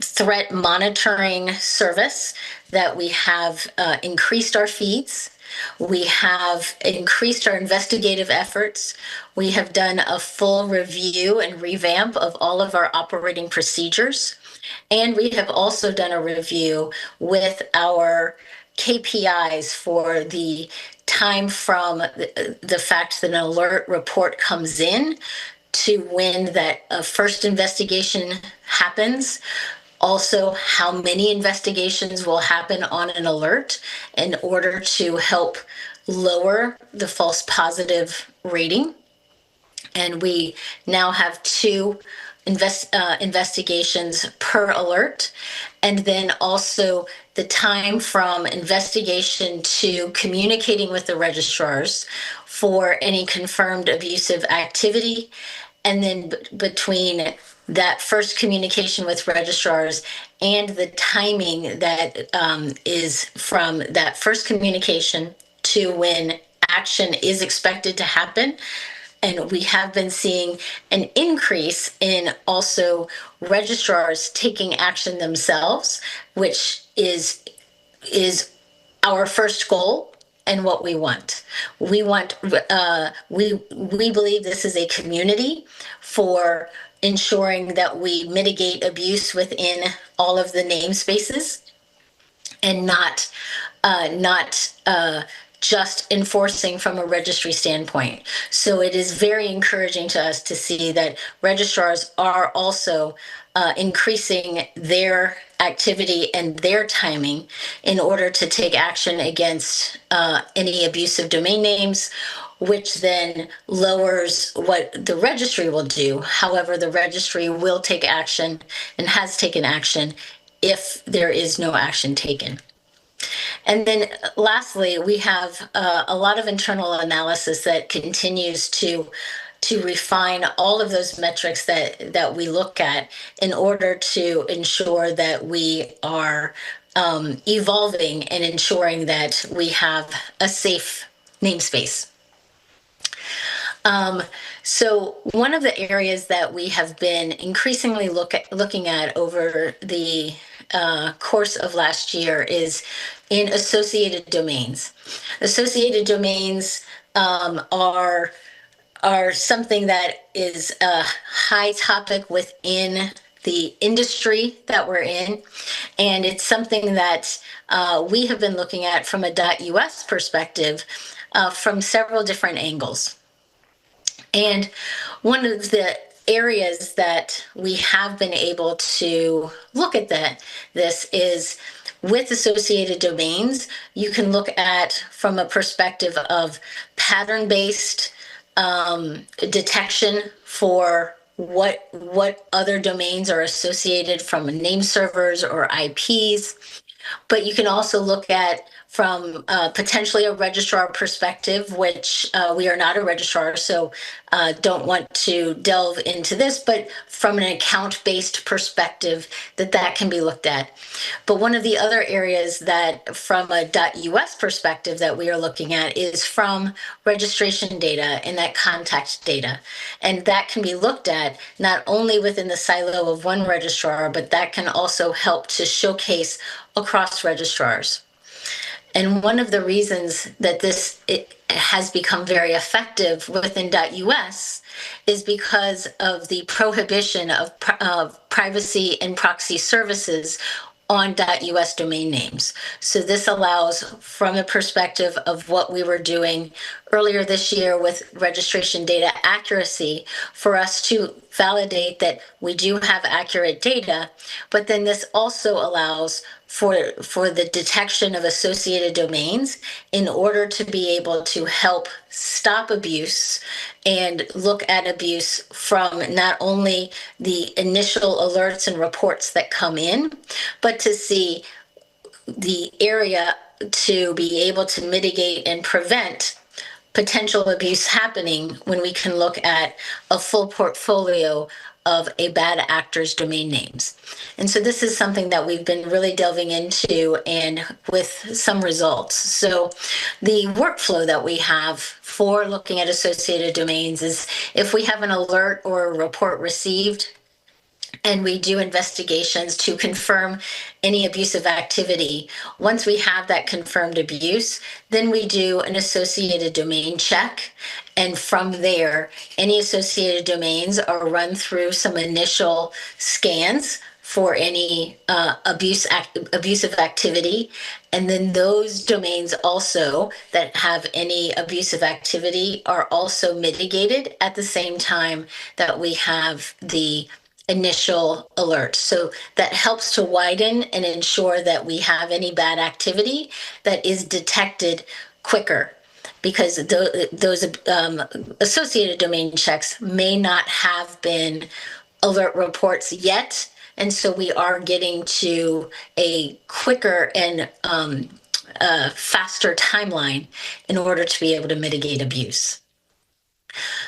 threat monitoring service, that we have increased our feeds. We have increased our investigative efforts. We have done a full review and revamp of all of our operating procedures. And we have also done a review with our KPIs for the time from the fact that an alert report comes in to when that first investigation happens. Also, how many investigations will happen on an alert in order to help lower the false positive rating. And we now have 2 investigations per alert. And then also the time from investigation to communicating with the registrars for any confirmed abusive activity. And then between that first communication with registrars and the timing that is from that first communication to when action is expected to happen. And we have been seeing an increase in also registrars taking action themselves, which is our first goal and what we want. We want, we believe this is a community for ensuring that we mitigate abuse within all of the namespaces, and not just enforcing from a registry standpoint. So it is very encouraging to us to see that registrars are also increasing their activity and their timing in order to take action against any abusive domain names, which then lowers what the registry will do. However, the registry will take action and has taken action if there is no action taken. And then lastly, we have a lot of internal analysis that continues to refine all of those metrics that we look at in order to ensure that we are evolving and ensuring that we have a safe namespace. So one of the areas that we have been increasingly looking at over the course of last year is in associated domains. Associated domains are something that is a high topic within the industry that we're in, and it's something that we have been looking at from a .us perspective from several different angles. And one of the areas that we have been able to look at this is with associated domains. You can look at from a perspective of pattern-based detection for what other domains are associated from name servers or IPs. But you can also look at from potentially a registrar perspective, which we are not a registrar, so don't want to delve into this, but from an account-based perspective, that can be looked at. But one of the other areas that from a .us perspective that we are looking at is from registration data and that contact data. And that can be looked at not only within the silo of one registrar, but that can also help to showcase across registrars. And one of the reasons that it has become very effective within .us is because of the prohibition of privacy and proxy services on .us domain names. So this allows, from the perspective of what we were doing earlier this year with registration data accuracy, for us to validate that we do have accurate data, but then this also allows for the detection of associated domains in order to be able to help stop abuse and look at abuse from not only the initial alerts and reports that come in, but to see the area to be able to mitigate and prevent potential abuse happening when we can look at a full portfolio of a bad actor's domain names. And so this is something that we've been really delving into and with some results. So the workflow that we have for looking at associated domains is if we have an alert or a report received, and we do investigations to confirm any abusive activity. Once we have that confirmed abuse, then we do an associated domain check. And from there, any associated domains are run through some initial scans for any abusive activity. And then those domains also that have any abusive activity are also mitigated at the same time that we have the initial alert. So that helps to widen and ensure that we have any bad activity that is detected quicker, because those associated domain checks may not have been alert reports yet. And so we are getting to a quicker and faster timeline in order to be able to mitigate abuse.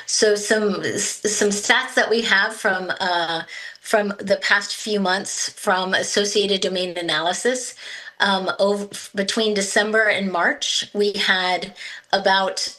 So some stats that we have from the past few months from associated domain analysis. Between December and March, we had about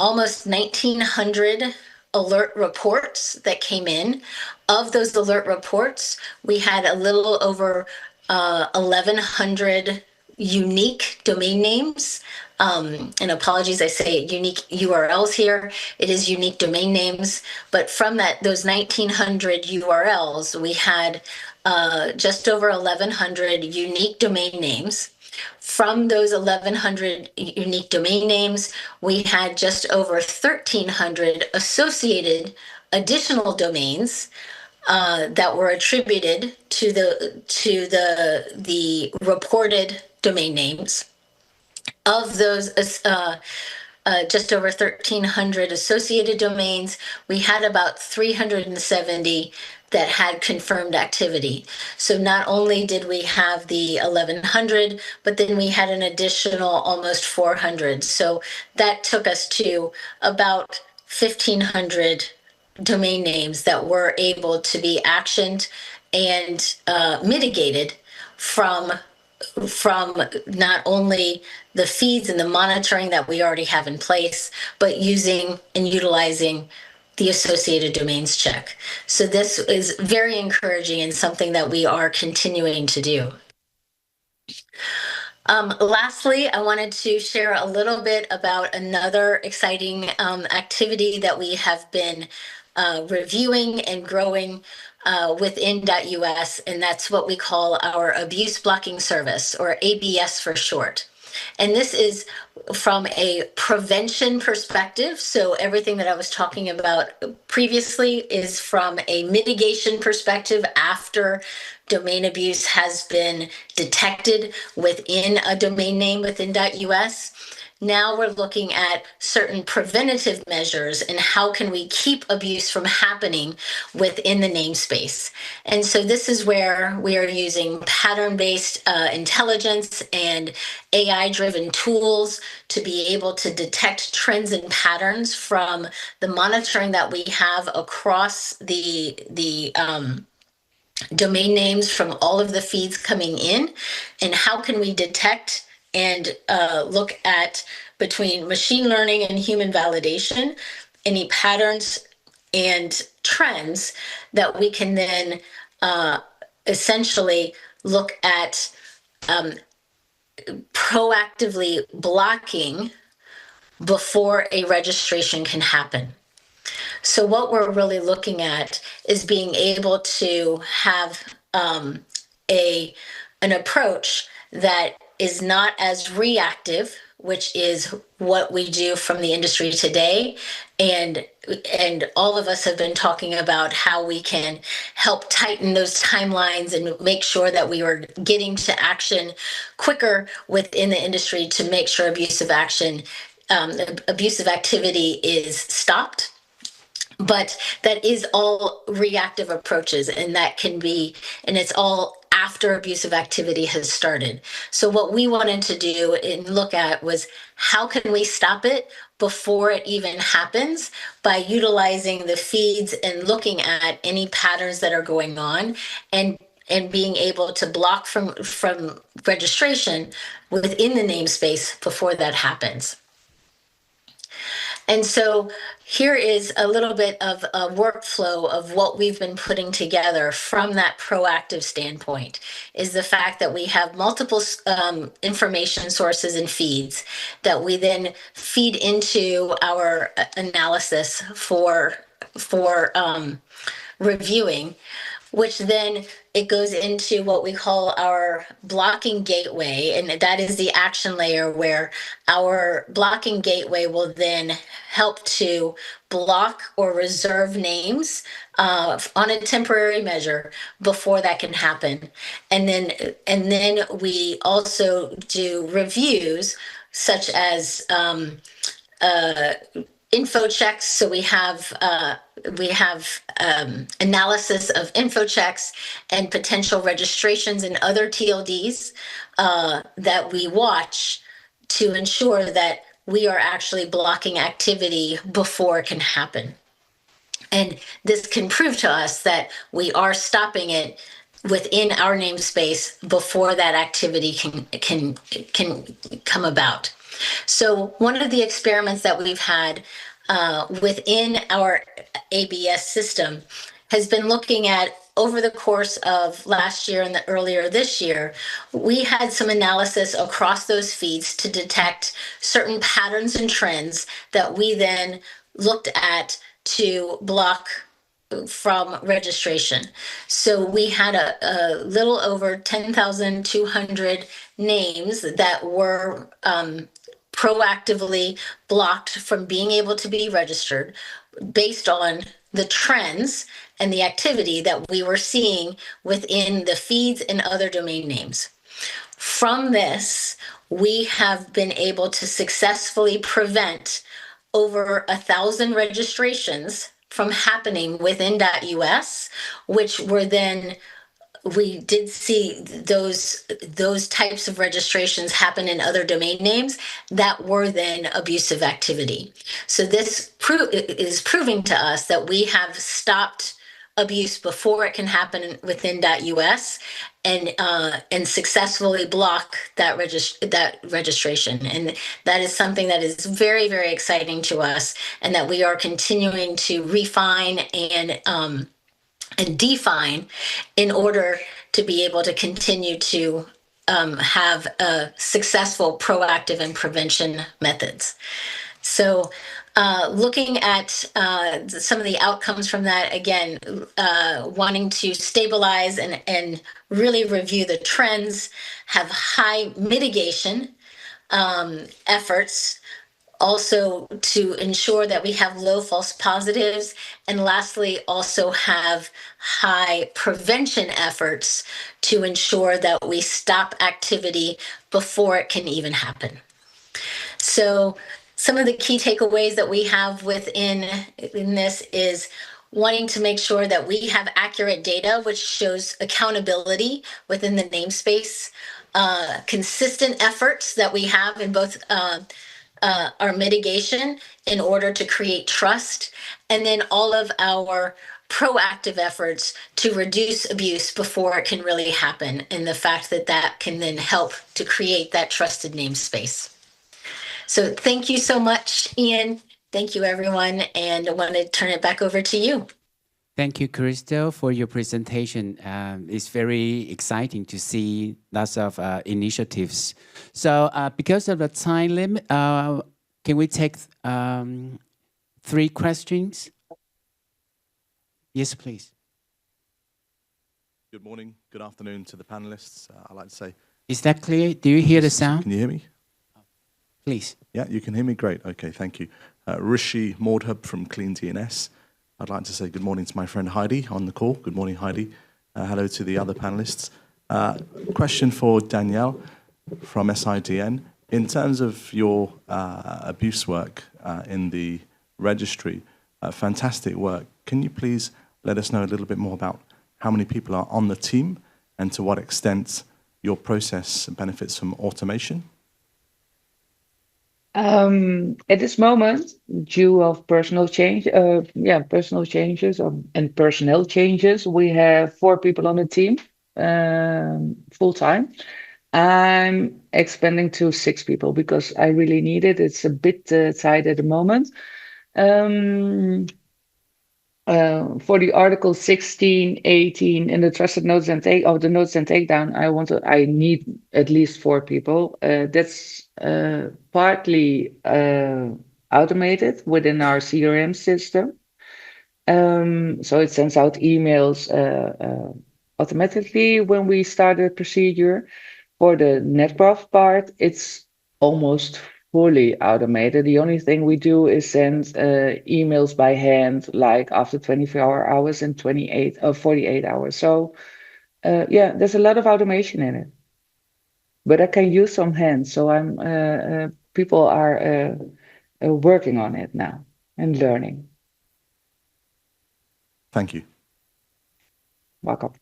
almost 1,900 alert reports that came in. Of those alert reports, we had a little over 1,100 unique domain names. And apologies, I say unique URLs here. It is unique domain names. But from those 1,900 URLs, we had just over 1,100 unique domain names. From those 1,100 unique domain names, we had just over 1,300 associated additional domains that were attributed to the reported domain names. Of those just over 1,300 associated domains, we had about 370 that had confirmed activity. So not only did we have the 1,100, but then we had an additional almost 400. So that took us to about 1,500 domain names that were able to be actioned and mitigated from not only the feeds and the monitoring that we already have in place, but using and utilizing the associated domains check. So this is very encouraging and something that we are continuing to do. Lastly, I wanted to share a little bit about another exciting activity that we have been reviewing and growing within .us, and that's what we call our Abuse Blocking Service, or ABS for short. And this is from a prevention perspective. So everything that I was talking about previously is from a mitigation perspective after domain abuse has been detected within a domain name within .us. now we're looking at certain preventative measures and how can we keep abuse from happening within the namespace. And so this is where we are using pattern-based intelligence and AI-driven tools to be able to detect trends and patterns from the monitoring that we have across the domain names from all of the feeds coming in, and how can we detect and look at, between machine learning and human validation, any patterns and trends that we can then essentially look at proactively blocking before a registration can happen. So what we're really looking at is being able to have an approach that is not as reactive, which is what we do from the industry today. And all of us have been talking about how we can help tighten those timelines and make sure that we are getting to action quicker within the industry to make sure abusive activity is stopped. But that is all reactive approaches, and that can be, and it's all after abusive activity has started. So what we wanted to do and look at was how can we stop it before it even happens by utilizing the feeds and looking at any patterns that are going on and being able to block from registration within the namespace before that happens. And so here is a little bit of a workflow of what we've been putting together from that proactive standpoint, is the fact that we have multiple information sources and feeds that we then feed into our analysis for reviewing, which then it goes into what we call our blocking gateway. And that is the action layer where our blocking gateway will then help to block or reserve names on a temporary measure before that can happen. And then we also do reviews such as info checks. So we have analysis of info checks and potential registrations and other TLDs that we watch to ensure that we are actually blocking activity before it can happen. And this can prove to us that we are stopping it within our namespace before that activity can come about. So one of the experiments that we've had within our ABS system has been looking at, over the course of last year and earlier this year, we had some analysis across those feeds to detect certain patterns and trends that we then looked at to block from registration. So we had a little over 10,200 names that were proactively blocked from being able to be registered based on the trends and the activity that we were seeing within the feeds and other domain names. From this, we have been able to successfully prevent over 1,000 registrations from happening within .us, which were then, we did see those types of registrations happen in other domain names that were then abusive activity. So this is proving to us that we have stopped abuse before it can happen within .us and successfully block that registration. And that is something that is very, very exciting to us, and that we are continuing to refine and define in order to be able to continue to have successful proactive and prevention methods. So looking at some of the outcomes from that, again, wanting to stabilize and really review the trends, have high mitigation efforts, also to ensure that we have low false positives, and lastly, also have high prevention efforts to ensure that we stop activity before it can even happen. So some of the key takeaways that we have within this is wanting to make sure that we have accurate data, which shows accountability within the namespace, consistent efforts that we have in both our mitigation in order to create trust, and then all of our proactive efforts to reduce abuse before it can really happen, and the fact that that can then help to create that trusted namespace. So thank you so much, Ian. Thank you, everyone. And I want to turn it back over to you. Thank you, Crystal, for your presentation. It's very exciting to see lots of initiatives. So because of the time limit, can we take 3 questions? Yes, please. Good morning, good afternoon to the panelists. I'd like to say... Is that clear? Do you hear the sound? Can you hear me? Please. Yeah, you can hear me? Great. Okay, thank you. Rishi Mordhub from Clean DNS. I'd like to say good morning to my friend Heidi on the call. Good morning, Heidi. Hello to the other panelists. Question for Danielle from SIDN. In terms of your abuse work in the registry, fantastic work. Can you please let us know a little bit more about how many people are on the team and to what extent your process benefits from automation? At this moment, due of personal changes and personnel changes, we have 4 people on the team, full time. I'm expanding to 6 people because I really need it. It's a bit tight at the moment. For the article 16, 18, and the trusted notes and the notes and takedown, I need at least 4 people. That's partly automated within our CRM system. So it sends out emails automatically when we start the procedure. For the NetProf part, it's almost fully automated. The only thing we do is send emails by hand, like after 24 hours and 48 hours. So yeah, there's a lot of automation in it. But I can use some hands, so people are working on it now and learning. Thank you. Welcome.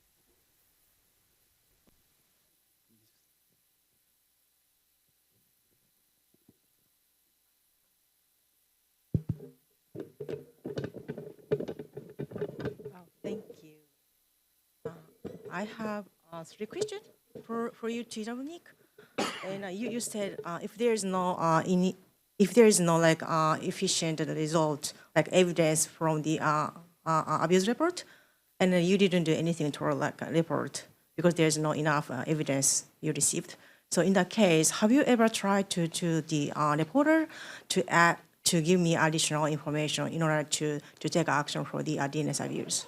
Thank you. I have 3 questions for you, TWNIC. And you said if there is no like efficient result, like evidence from the abuse report, and you didn't do anything to like report because there's not enough evidence you received. So in that case, have you ever tried to the reporter to give me additional information in order to take action for the DNS abuse?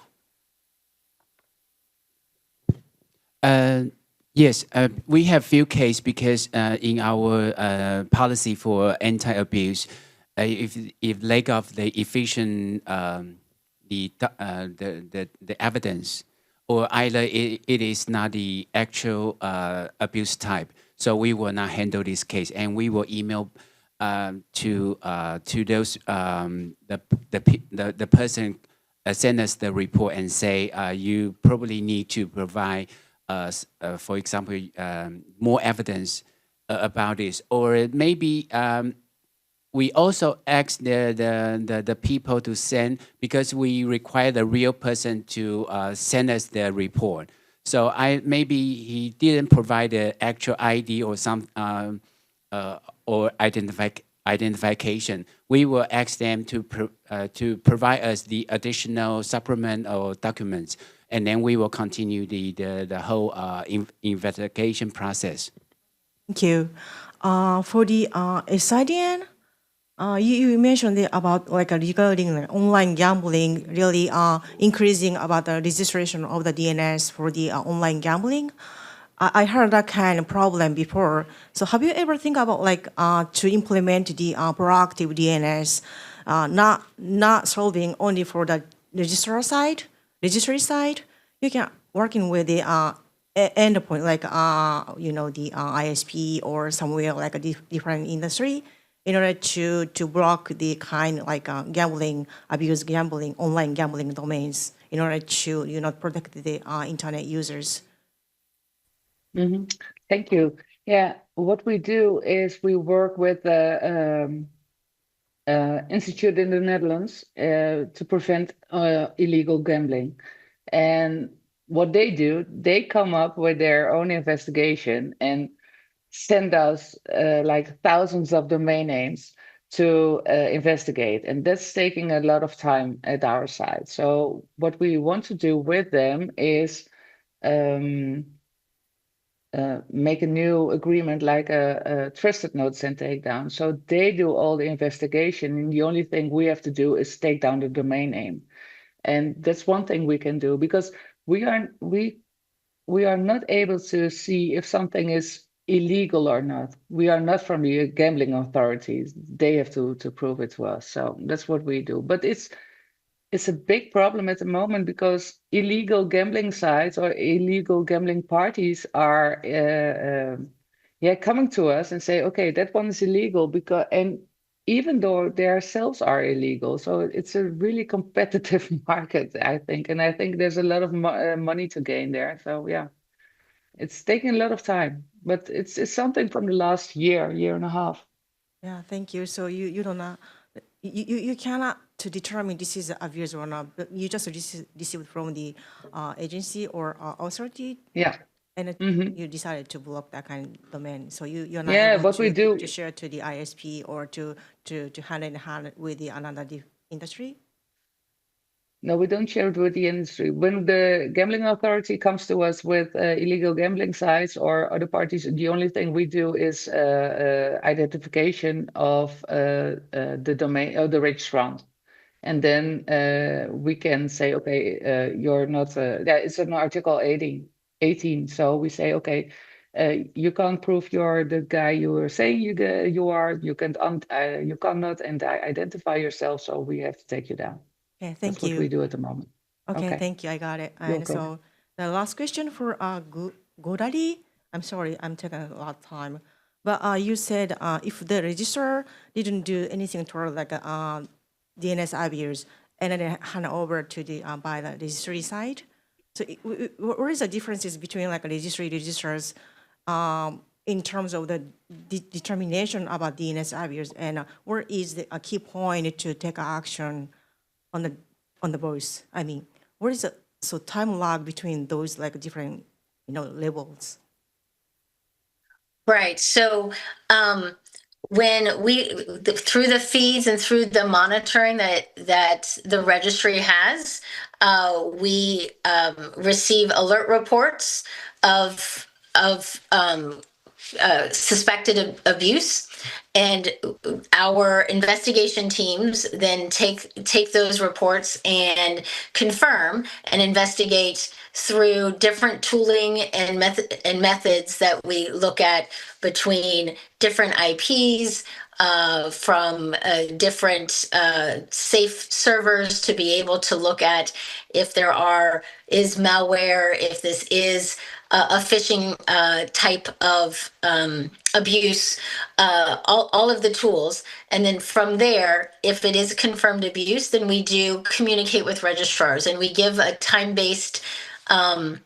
Yes, we have few cases because in our policy for anti-abuse, if lack of the efficient the evidence, or either it is not the actual abuse type, so we will not handle this case, and we will email to those the person send us the report and say you probably need to provide for example, more evidence about this, or maybe we also ask the people to send, because we require the real person to send us the report. So maybe he didn't provide the actual ID or some or identification. We will ask them to provide us the additional supplement or documents, and then we will continue the whole investigation process. Thank you. For the SIDN, you mentioned about like regarding online gambling, really increasing about the registration of the DNS for the online gambling. I heard that kind of problem before. So have you ever think about like to implement the proactive DNS, not solving only for the registry side? You can working with the endpoint, like the ISP or somewhere like a different industry, in order to block the kind like gambling, abuse gambling, online gambling domains, in order to protect the internet users? Thank you. Yeah, what we do is we work with the institute in the Netherlands to prevent illegal gambling. And what they do, they come up with their own investigation and send us like thousands of domain names to investigate. And that's taking a lot of time at our side. So what we want to do with them is make a new agreement, like a trusted notice and takedown. So they do all the investigation, and the only thing we have to do is take down the domain name. And that's one thing we can do, because we are not able to see if something is illegal or not. We are not from the gambling authorities. They have to prove it to us. So that's what we do. But it's a big problem at the moment, because illegal gambling sites or illegal gambling parties are coming to us and say, okay, that one is illegal, and even though they themselves are illegal. So it's a really competitive market, I think. And I think there's a lot of money to gain there. So yeah, it's taking a lot of time, but it's something from the last year and a half. Yeah, thank you. So you don't know, you cannot to determine this is abuse or not, but you just received from the agency or authority. Yeah. And you decided to block that kind of domain. So you're not able what we do to share to the ISP or to hand in hand with the another industry? No, we don't share it with the industry. When the gambling authority comes to us with illegal gambling sites or other parties, the only thing we do is identification of the domain or the registrant. And then we can say, okay, you're not, it's an Article 18. So we say, okay, you can't prove you're the guy you were saying you are. You cannot identify yourself. So we have to take you down. Okay, thank That's you. what we do at the moment. Okay, thank you. I got it. You're And so the last question for Godali. I'm sorry, I'm taking a lot of time. But you said if the registrar didn't do anything toward like DNS abuse and then hand over to the by the registry side. So what is the differences between like registrars in terms of the determination about DNS abuse, and where is the key point to take action on the voice? I mean, what is the time lag between those like different levels? Right. So when we through the feeds and through the monitoring that the registry has, we receive alert reports of suspected abuse, and our investigation teams then take those reports and confirm and investigate through different tooling and methods that we look at between different IPs, from different safe servers, to be able to look at if there is malware, if this is a phishing type of abuse, all of the tools. And then from there, if it is confirmed abuse, then we do communicate with registrars, and we give a time-based a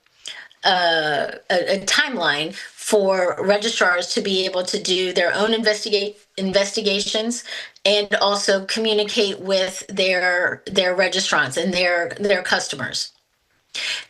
timeline for registrars to be able to do their own investigations and also communicate with their registrants and their customers.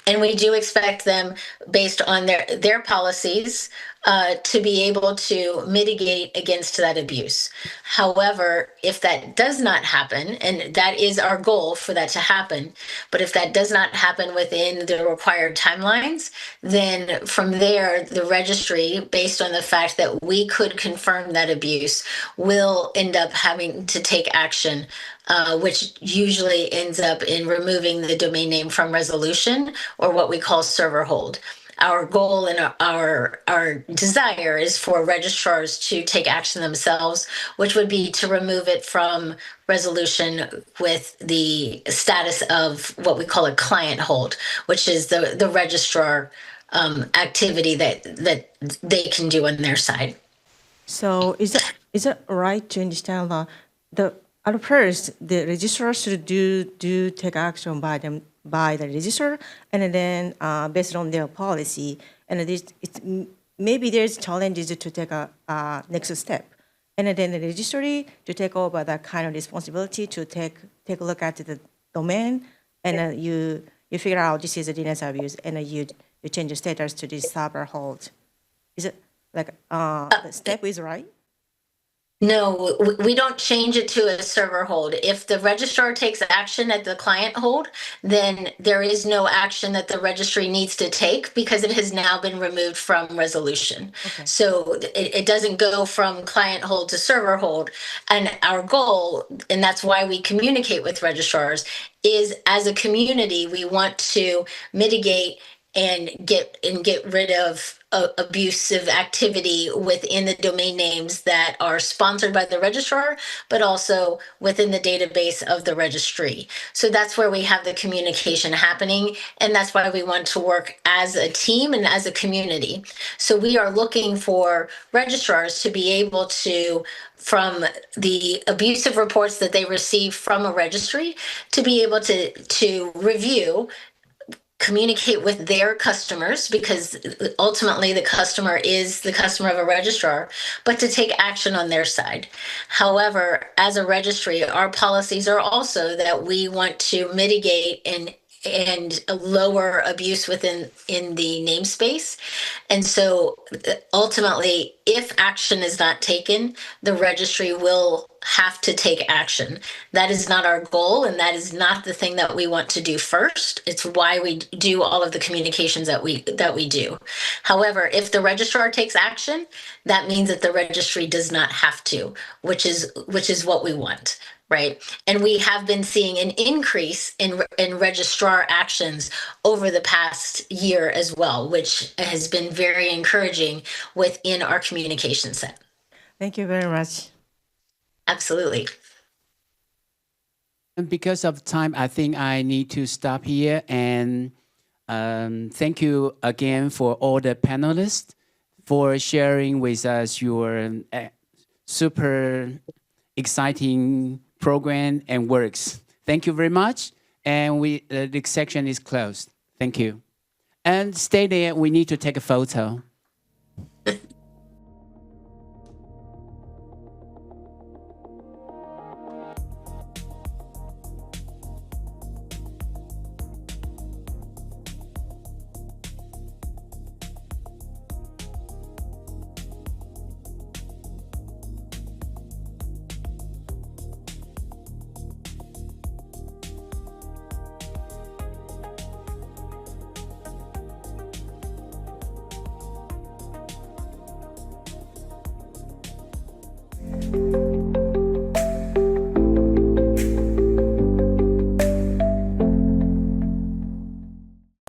And we do expect them, based on their policies, to be able to mitigate against that abuse. However, if that does not happen, and that is our goal for that to happen, but if that does not happen within the required timelines, then from there, the registry, based on the fact that we could confirm that abuse, will end up having to take action, which usually ends up in removing the domain name from resolution, or what we call server hold. Our goal and our desire is for registrars to take action themselves, which would be to remove it from resolution with the status of what we call a client hold, which is the registrar activity that they can do on their side. So is is it right to understand that at first the registrar should take action by the registrar, and then based on their policy, and maybe there's challenges to take a next step, and then the registry to take over that kind of responsibility to take a look at the domain, and you figure out this is a DNS abuse, and you change the status to this server hold. Is it like the step is right? No, we don't change it to a server hold. If the registrar takes action at the client hold, then there is no action that the registry needs to take because it has now been removed from resolution. Okay. So it doesn't go from client hold to server hold. And our goal, and that's why we communicate with registrars, is as a community, we want to mitigate and get rid of abusive activity within the domain names that are sponsored by the registrar, but also within the database of the registry. So that's where we have the communication happening, and that's why we want to work as a team and as a community. So we are looking for registrars to be able to, from the abusive reports that they receive from a registry, to be able to review, communicate with their customers, because ultimately the customer is the customer of a registrar, but to take action on their side. However, as a registry, our policies are also that we want to mitigate and lower abuse in the namespace. And so ultimately, if action is not taken, the registry will have to take action. That is not our goal, and that is not the thing that we want to do first. It's why we do all of the communications that we do. However, if the registrar takes action, that means that the registry does not have to, which is what we want. Right. And we have been seeing an increase in registrar actions over the past year as well, which has been very encouraging within our communication set. Thank you very much. Absolutely. And because of time, I think I need to stop here. And thank you again for all the panelists for sharing with us your super exciting program and works. Thank you very much. And the section is closed. Thank you. And stay there. We need to take a photo.